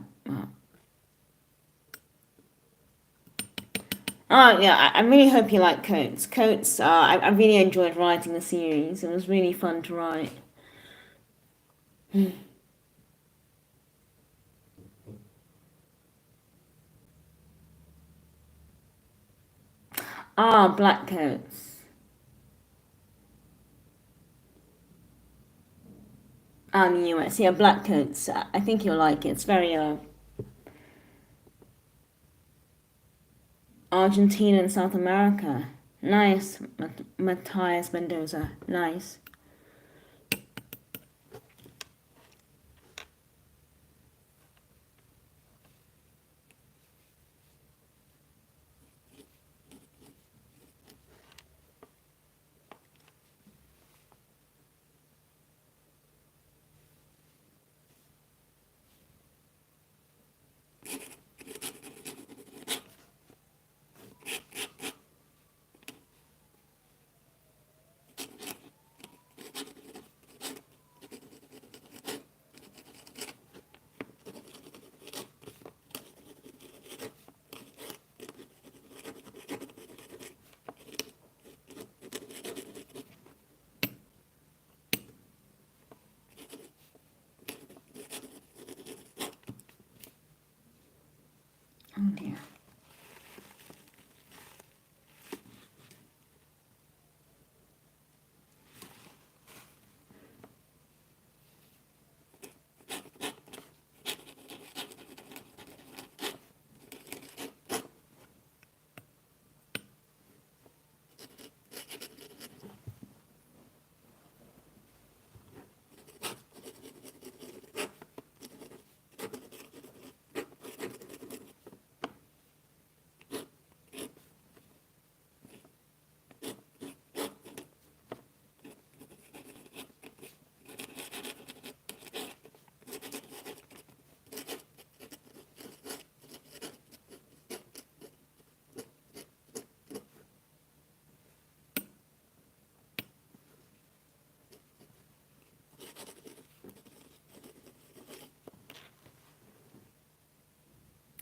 Oh yeah, I really hope you like Coats. Coats, I really enjoyed writing the series. It was really fun to write. Ah, Black Coats. The US. Yeah, Black Coats. I think you'll like it. It's very Argentina and South America. Nice. Matthias Mendoza. Nice. Oh dear.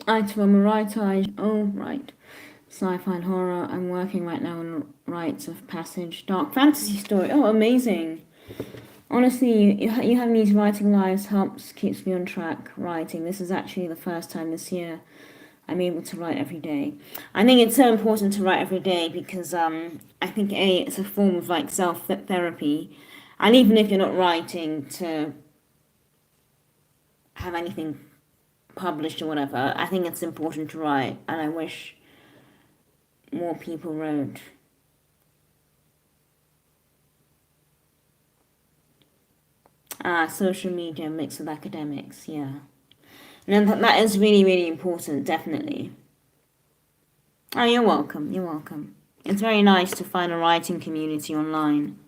Item, I'm a writer. Oh, right. Sci-fi and horror. I'm working right now on Rites of Passage. Dark fantasy story. Oh, amazing. Honestly, you having these writing lives keeps me on track writing. This is actually the first time this year I'm able to write every day. I think it's so important to write every day because I think it's a form of like self therapy, and even if you're not writing to have anything published or whatever, I think it's important to write, and I wish more people wrote. Social media mixed with academics, yeah. And that is really, really important, definitely. Oh, you're welcome, you're welcome. It's very nice to find a writing community online.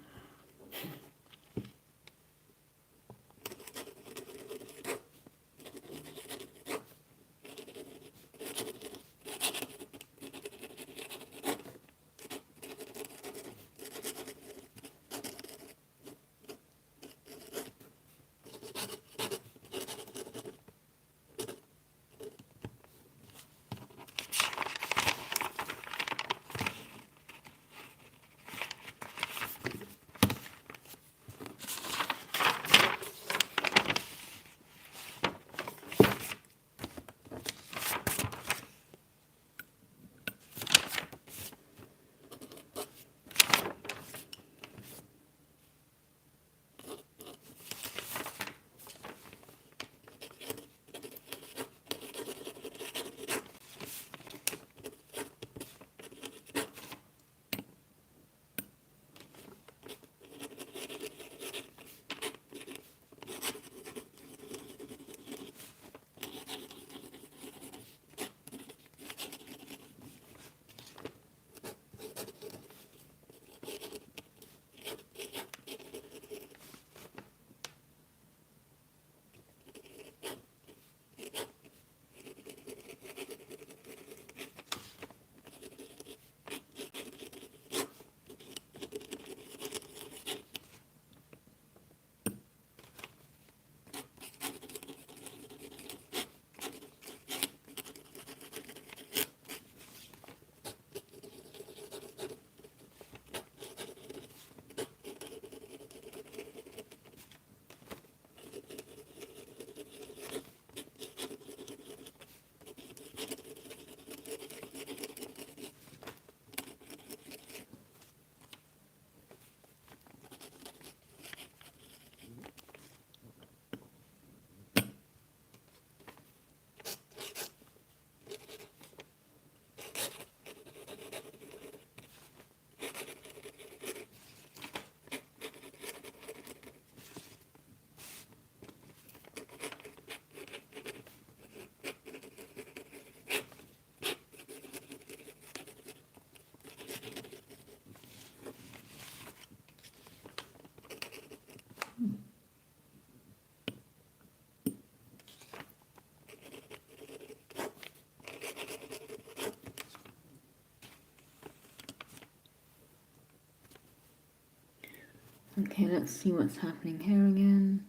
Okay, let's see what's happening here again.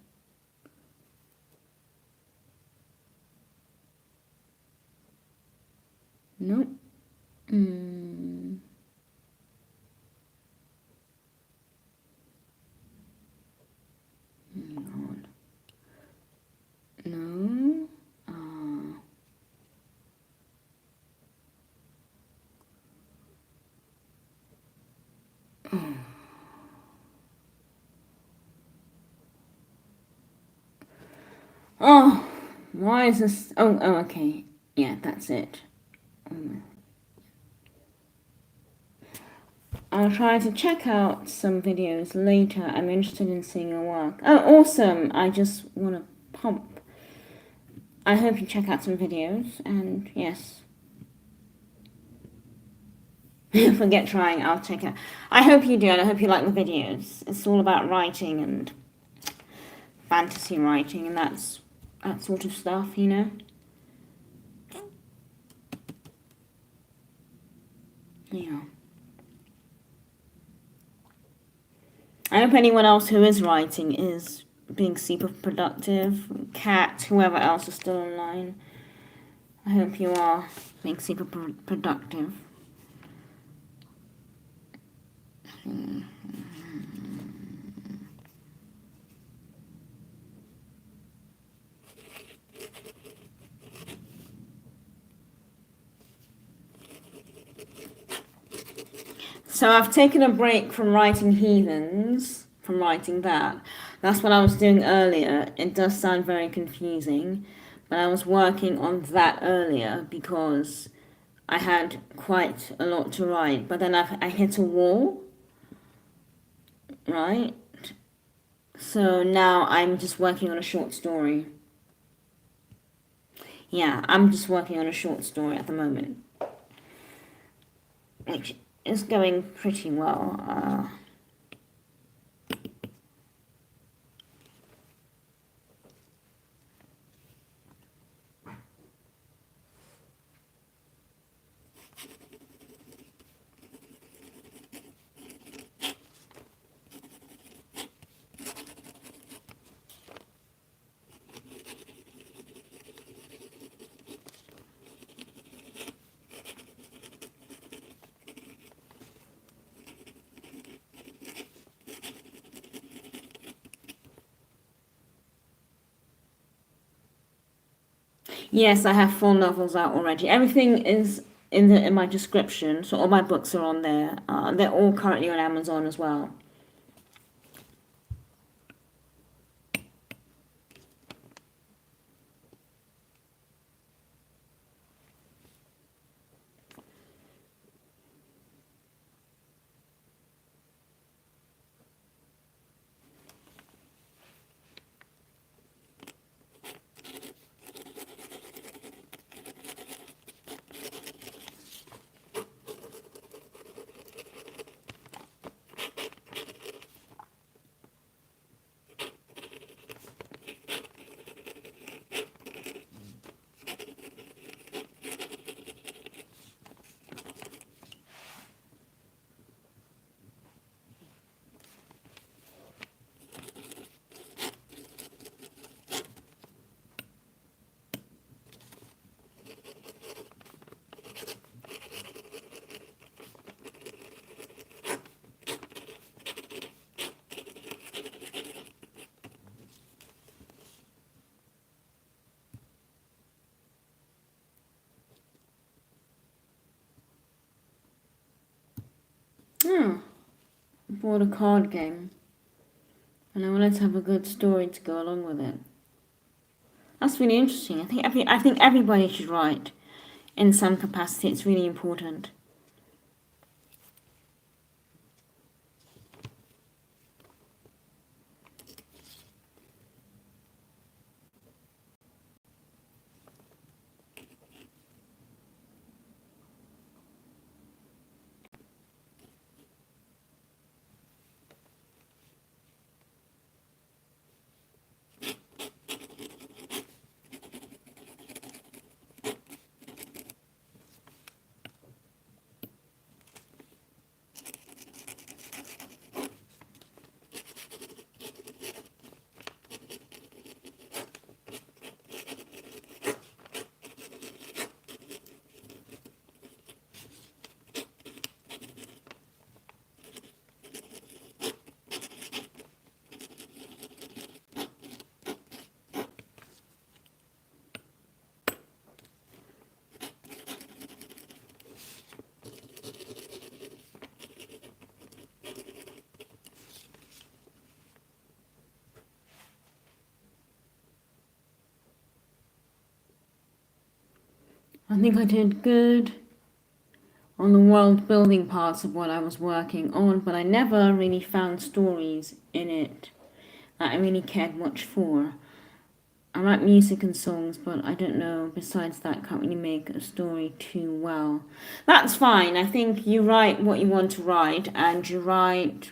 Nope. God. No. Oh, why is this? Oh, okay. Yeah, that's it. I'll try to check out some videos later. I'm interested in seeing your work. Oh, awesome. I just want to pump. I hope you check out some videos, and yes. Forget trying, I'll check it. I hope you do, and I hope you like the videos. It's all about writing and fantasy writing and that sort of stuff, you know? Yeah. I hope anyone else who is writing is being super productive. Kat, whoever else is still online. I hope you are being super productive. So I've taken a break from writing Heathens, from writing that. That's what I was doing earlier. It does sound very confusing, but I was working on that earlier because I had quite a lot to write. But then I hit a wall, right? So now I'm just working on a short story. Yeah, I'm just working on a short story at the moment, which is going pretty well. Yes, I have full novels out already. Everything is in my description, so all my books are on there. They're all currently on Amazon as well. Hmm. Bought a card game, and I wanted to have a good story to go along with it. That's really interesting. I think everybody should write in some capacity. It's really important. I think I did good on the world building parts of what I was working on, but I never really found stories in it that I really cared much for. I write music and songs, but I don't know, besides that, can't really make a story too well. That's fine. I think you write what you want to write, and you write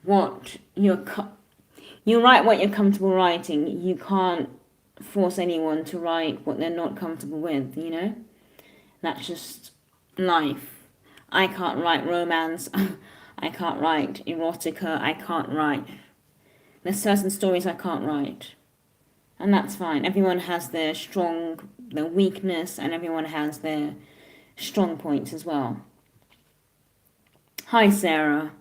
what you write what you're comfortable writing. You can't force anyone to write what they're not comfortable with, you know? That's just life. I can't write romance. I can't write erotica. I can't write. There's certain stories I can't write. And that's fine. Everyone has their weakness, and everyone has their strong points as well. Hi, Sarah.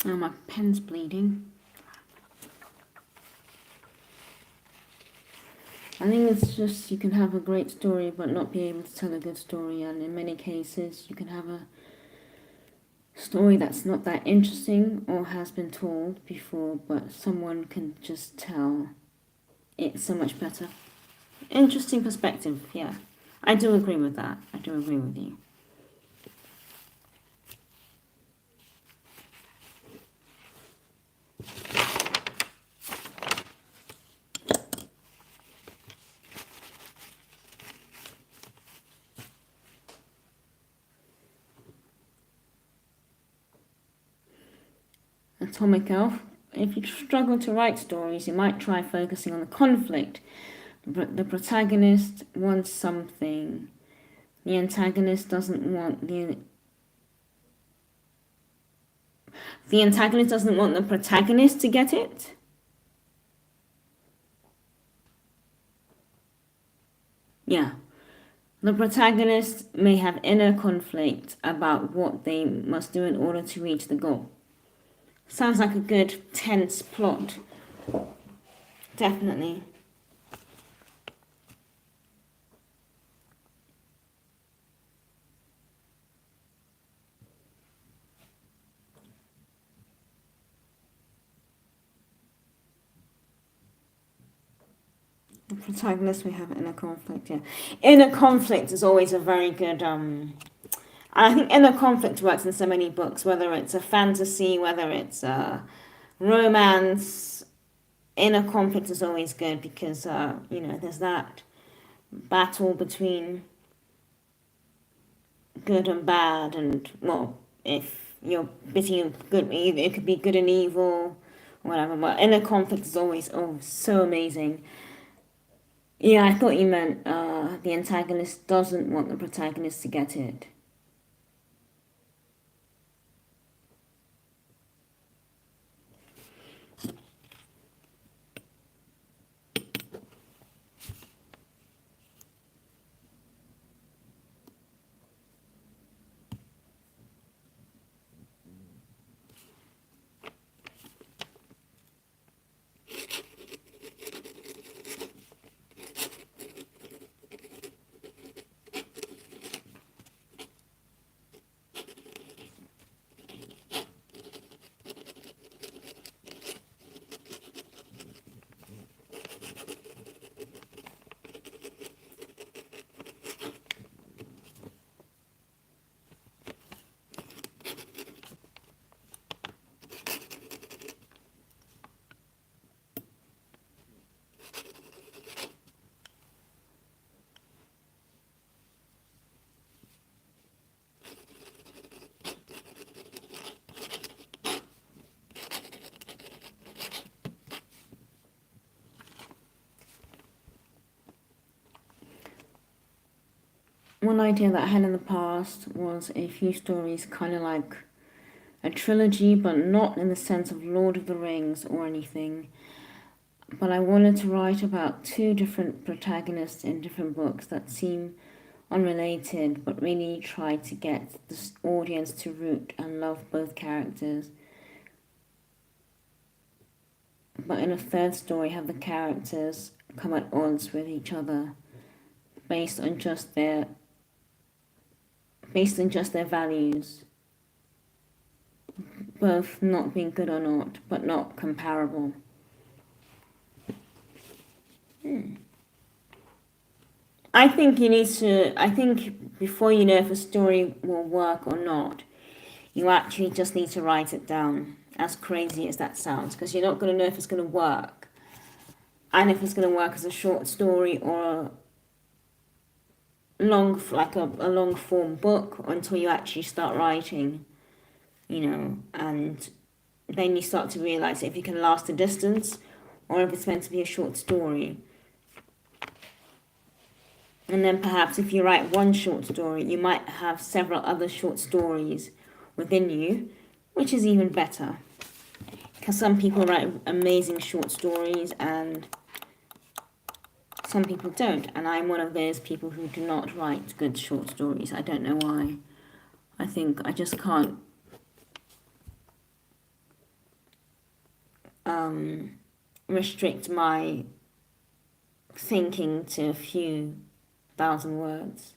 Oh, my pen's bleeding. I think it's just you can have a great story but not be able to tell a good story, and in many cases you can have a story that's not that interesting or has been told before, but someone can just tell it so much better. Interesting perspective, yeah. I do agree with that. I do agree with you. Atomic Elf. If you struggle to write stories, you might try focusing on the conflict. The protagonist wants something. The antagonist doesn't want the antagonist doesn't want the protagonist to get it. Yeah. The protagonist may have inner conflict about what they must do in order to reach the goal. Sounds like a good, tense plot. Definitely. The protagonist may have inner conflict, yeah. Inner conflict is always a very good, I think inner conflict works in so many books, whether it's a fantasy, whether it's a romance. Inner conflict is always good because, there's that battle between good and bad, and, well, if you're between good, it could be good and evil, whatever, but inner conflict is always, so amazing. Yeah, I thought you meant the antagonist doesn't want the protagonist to get it. One idea that I had in the past was a few stories kind of like a trilogy, but not in the sense of Lord of the Rings or anything. But I wanted to write about two different protagonists in different books that seem unrelated, but really try to get the audience to root and love both characters. But in a third story, have the characters come at odds with each other based on just their values, both not being good or not, but not comparable. I think before you know if a story will work or not, you actually just need to write it down, as crazy as that sounds, because you're not going to know if it's going to work. And if it's going to work as a short story or a long form book until you actually start writing, and then you start to realize if you can last the distance or if it's meant to be a short story. And then perhaps if you write one short story, you might have several other short stories within you, which is even better. Because some people write amazing short stories and some people don't. And I'm one of those people who do not write good short stories. I don't know why. I think I just can't restrict my thinking to a few thousand words.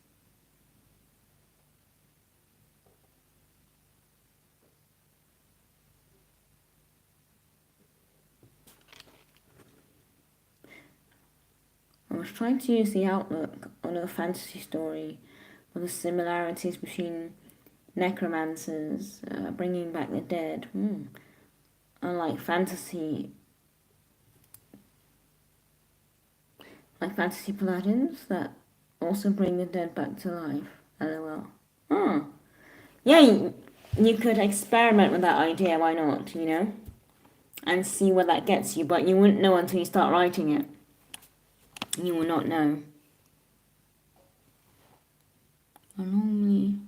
I was trying to use the outlook on a fantasy story with the similarities between necromancers, bringing back the dead, unlike fantasy paladins that also bring the dead back to life. LOL. Oh. Yeah, you could experiment with that idea, why not, and see where that gets you, but you wouldn't know until you start writing it. You will not know. I normally...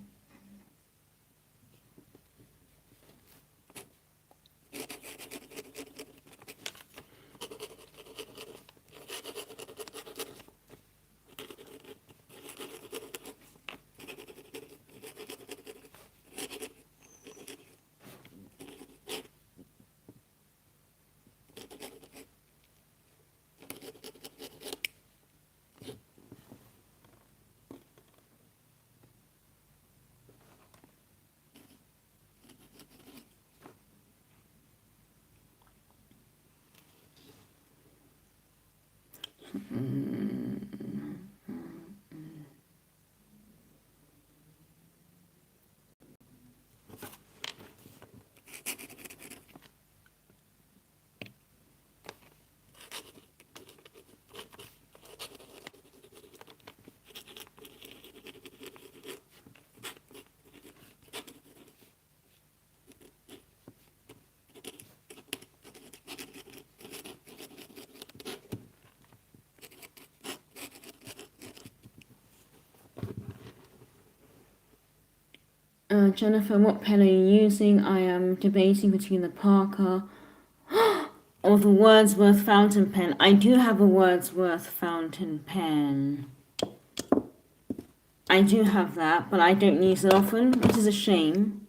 Jennifer, what pen are you using? I am debating between the Parker or the Wordsworth fountain pen. I do have a Wordsworth fountain pen. I do have that, but I don't use it often, which is a shame.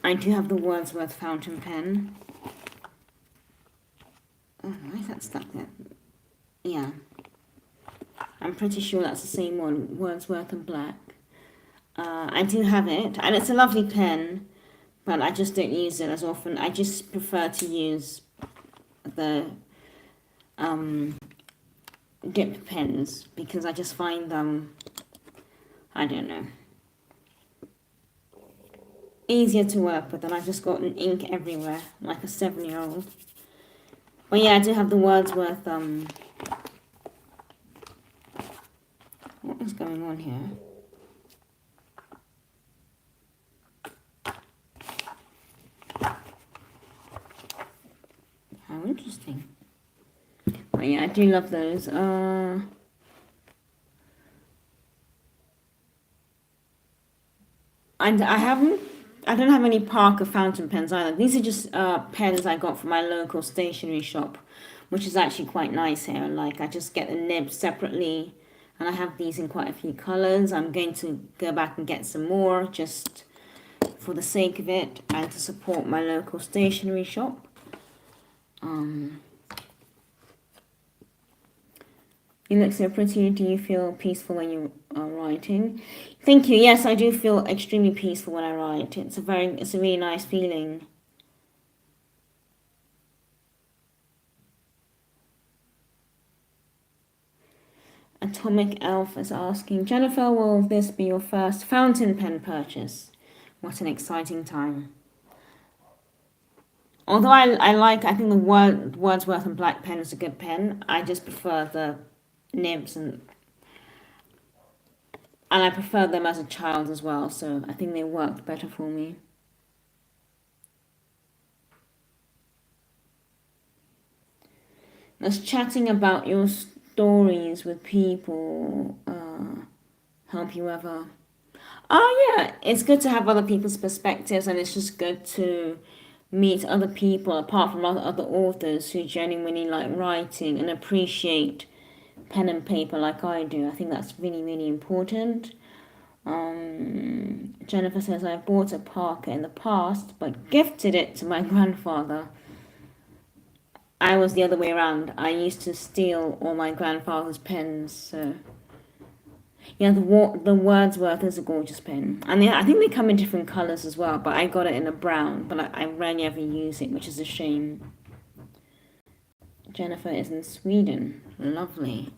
I do have the Wordsworth fountain pen. Oh, why is that stuck there? Yeah. I'm pretty sure that's the same one, Wordsworth and black. I do have it, and it's a lovely pen, but I just don't use it as often. I just prefer to use the dip pens because I just find them, I don't know, easier to work with, and I've just gotten ink everywhere, like a 7-year-old. But yeah, I do have the Wordsworth, what is going on here? How interesting. But yeah, I do love those. And I don't have any Parker fountain pens either. These are just pens I got from my local stationery shop, which is actually quite nice here. Like, I just get the nibs separately, and I have these in quite a few colors. I'm going to go back and get some more just for the sake of it and to support my local stationery shop. You look so pretty. Do you feel peaceful when you are writing? Thank you. Yes, I do feel extremely peaceful when I write. It's a really nice feeling. Atomic Elf is asking, Jennifer, will this be your first fountain pen purchase? What an exciting time. Although I think the Wordsworth and black pen is a good pen. I just prefer the nibs and I prefer them as a child as well, so I think they worked better for me. Does chatting about your stories with people help you ever? Oh yeah, it's good to have other people's perspectives, and it's just good to meet other people apart from other authors who genuinely like writing and appreciate pen and paper like I do. I think that's really, really important. Jennifer says, I bought a parka in the past, but gifted it to my grandfather. I was the other way around. I used to steal all my grandfather's pens. So, yeah, the Wordsworth is a gorgeous pen, and I think they come in different colours as well. But I got it in a brown, but I rarely ever use it, which is a shame. Jennifer is in Sweden. Lovely.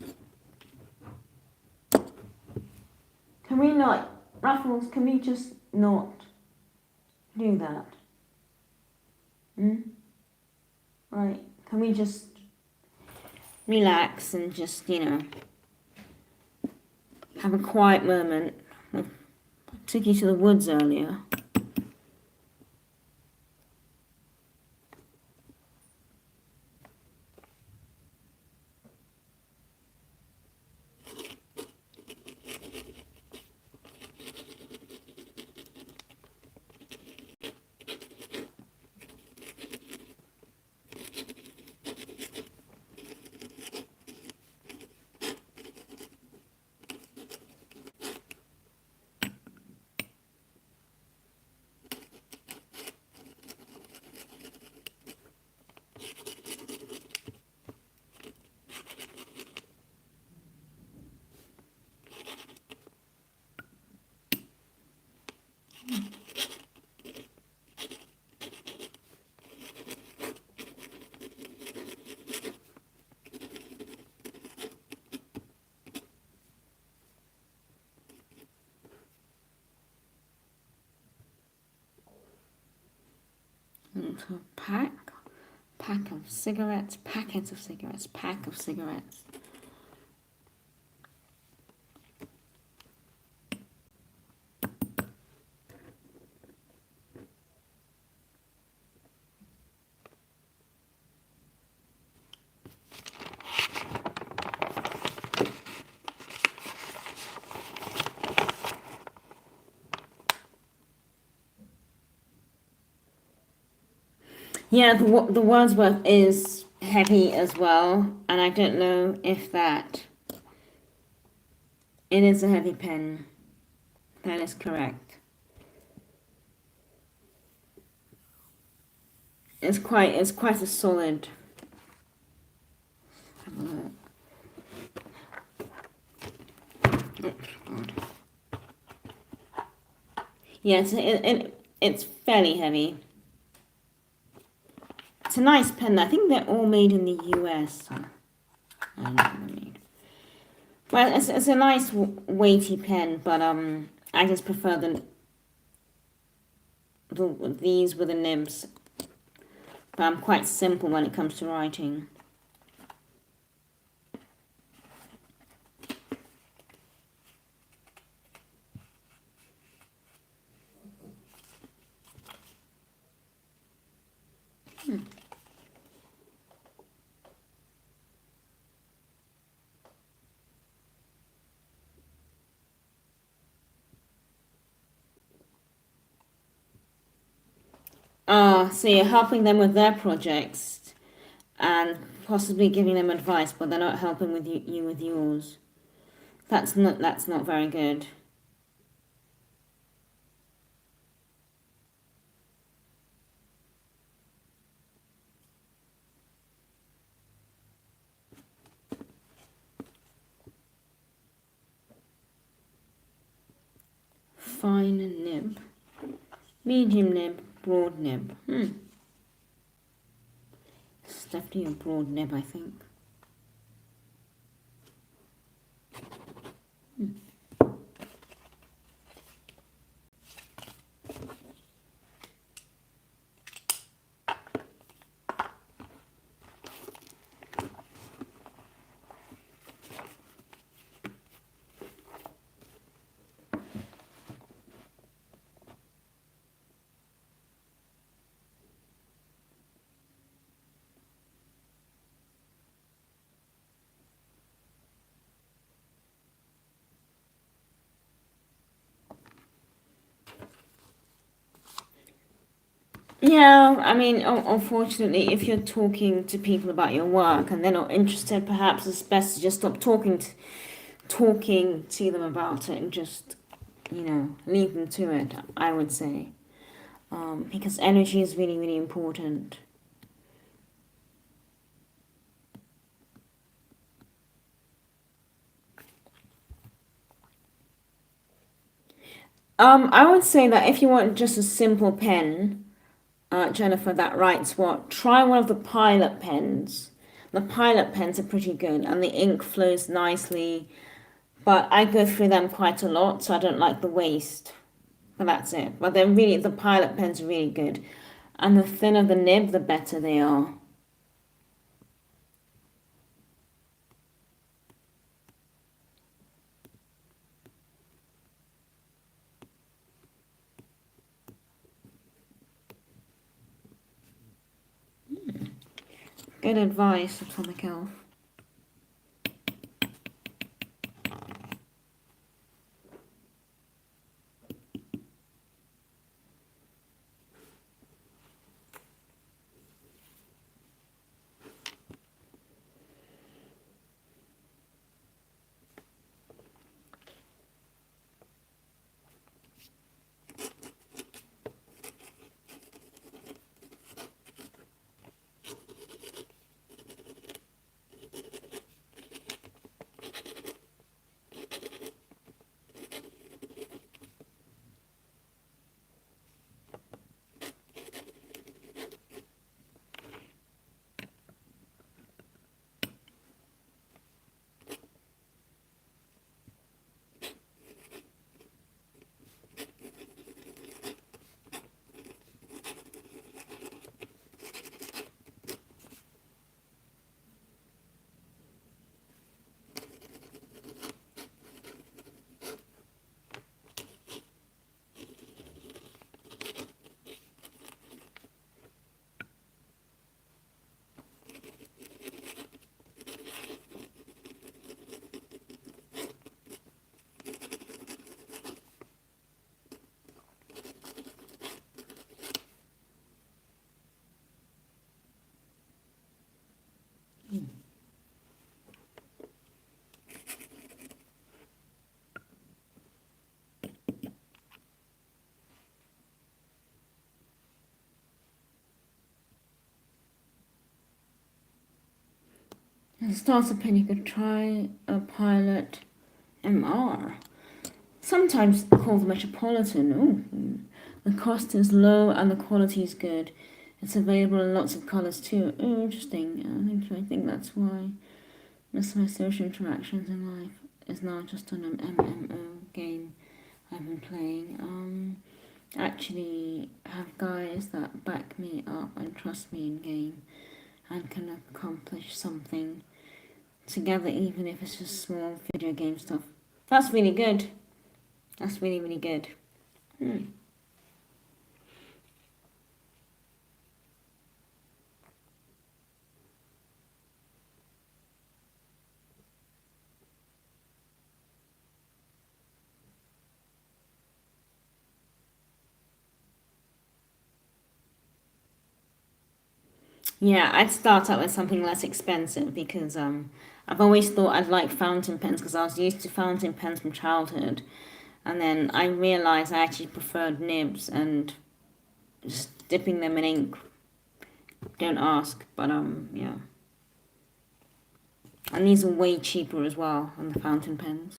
Can we not, Raffles? Can we just not do that? Right. Can we just relax and just, have a quiet moment? I took you to the woods earlier. Little pack of cigarettes, packets of cigarettes, pack of cigarettes. Yeah, the Wordsworth is heavy as well, and I don't know if that. It is a heavy pen. That is correct. It's quite a solid. Have a look. Oh, God. Yeah, it's fairly heavy. It's a nice pen. I think they're all made in the US. I don't know what they're made. Well, it's a nice weighty pen, but I just prefer these with the nibs. But I'm quite simple when it comes to writing. So you're helping them with their projects and possibly giving them advice, but they're not helping with you with yours. That's not very good. Fine nib, medium nib, broad nib. It's definitely a broad nib, I think. Yeah, I mean, unfortunately, if you're talking to people about your work and they're not interested, perhaps it's best to just stop talking to them about it and just leave them to it, I would say. Because energy is really, really important. I would say that if you want just a simple pen, Jennifer, that writes what? Try one of the pilot pens. The pilot pens are pretty good and the ink flows nicely, but I go through them quite a lot, so I don't like the waste. But that's it. But the pilot pens are really good. And the thinner the nib, the better they are. Good advice, Atomic Elf. As a starter pen, you could try a Pilot MR. Sometimes called the Metropolitan. Oh, the cost is low and the quality is good. It's available in lots of colours too. Oh, interesting. I think that's why most of my social interactions in life is now just on an MMO game I've been playing. Actually have guys that back me up and trust me in game and can accomplish something together, even if it's just small video game stuff. That's really good. That's really, really good. Yeah, I'd start out with something less expensive because I've always thought I'd like fountain pens because I was used to fountain pens from childhood, and then I realised I actually preferred nibs and just dipping them in ink. Don't ask, but yeah. And these are way cheaper as well than the fountain pens.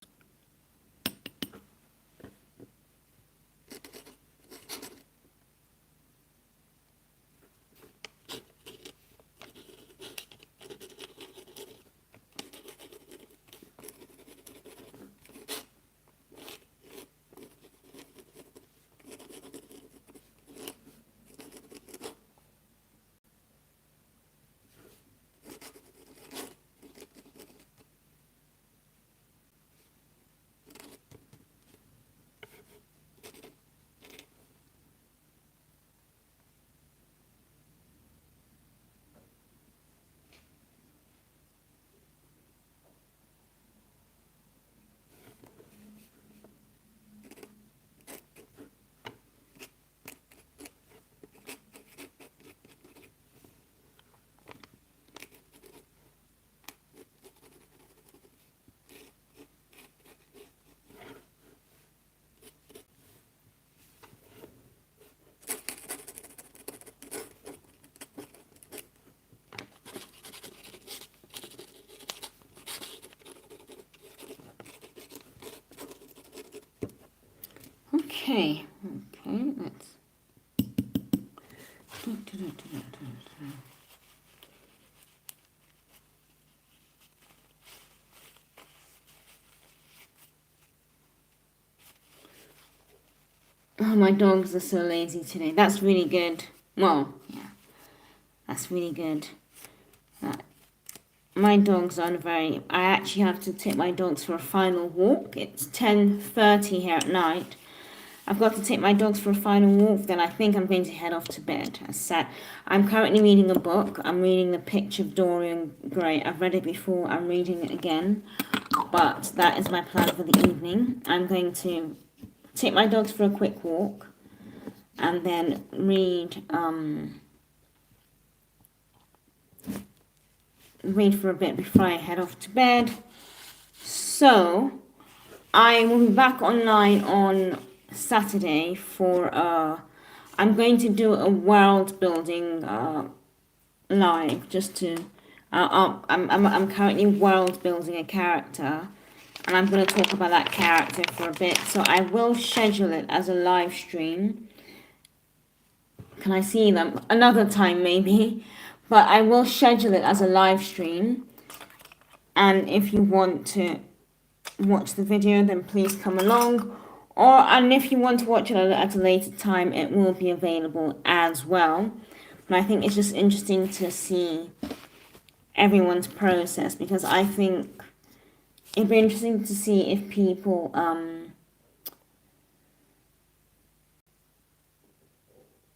Okay, let's. Oh, my dogs are so lazy today. That's really good. Well, yeah, that's really good. My dogs are very. I actually have to take my dogs for a final walk. It's 10:30 here at night. I've got to take my dogs for a final walk, then I think I'm going to head off to bed. As said, I'm currently reading a book. I'm reading The Picture of Dorian Gray. I've read it before. I'm reading it again. But that is my plan for the evening. I'm going to take my dogs for a quick walk and then read for a bit before I head off to bed. So I will be back online on Saturday for I'm going to do a world building live just to I'm currently world building a character, and I'm going to talk about that character for a bit, so I will schedule it as a live stream. Can I see them another time maybe? But I will schedule it as a live stream, and if you want to watch the video, then please come along. And if you want to watch it at a later time, it will be available as well. But I think it's just interesting to see everyone's process, because I think it'd be interesting to see if people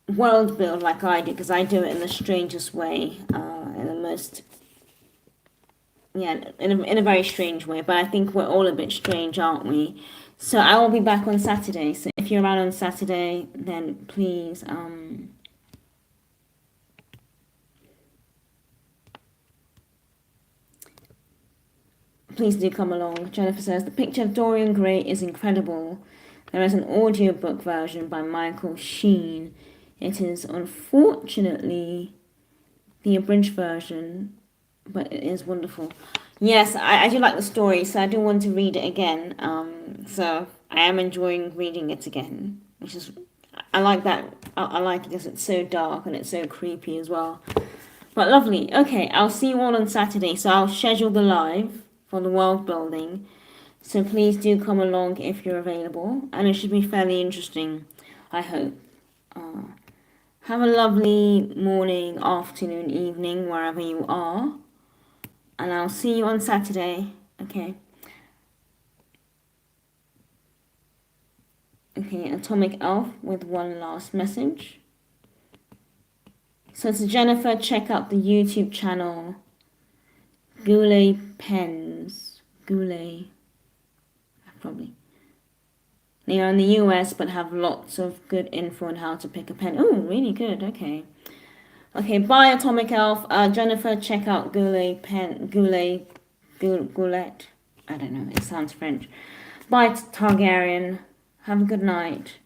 world build like I do, because I do it in the strangest way, in the most, yeah, in a very strange way. But I think we're all a bit strange, aren't we? So I will be back on Saturday. So if you're around on Saturday, then please please do come along. Jennifer says, The Picture of Dorian Gray is incredible. There is an audiobook version by Michael Sheen. It is unfortunately the abridged version, but it is wonderful. Yes, I do like the story, so I do want to read it again. So I am enjoying reading it again, which is, I like that. I like it because it's so dark and it's so creepy as well. But lovely. Okay, I'll see you all on Saturday. So I'll schedule the live for the world building. So please do come along if you're available, and it should be fairly interesting, I hope. Have a lovely morning, afternoon, evening, wherever you are. And I'll see you on Saturday. Okay. Okay, Atomic Elf with one last message. So to Jennifer, check out the YouTube channel Goulet Pens. Goulet. Probably. They are in the US but have lots of good info on how to pick a pen. Oh, really good. Okay. Okay, bye Atomic Elf. Jennifer, check out Goulet. I don't know, it sounds French. Bye Targaryen. Have a good night.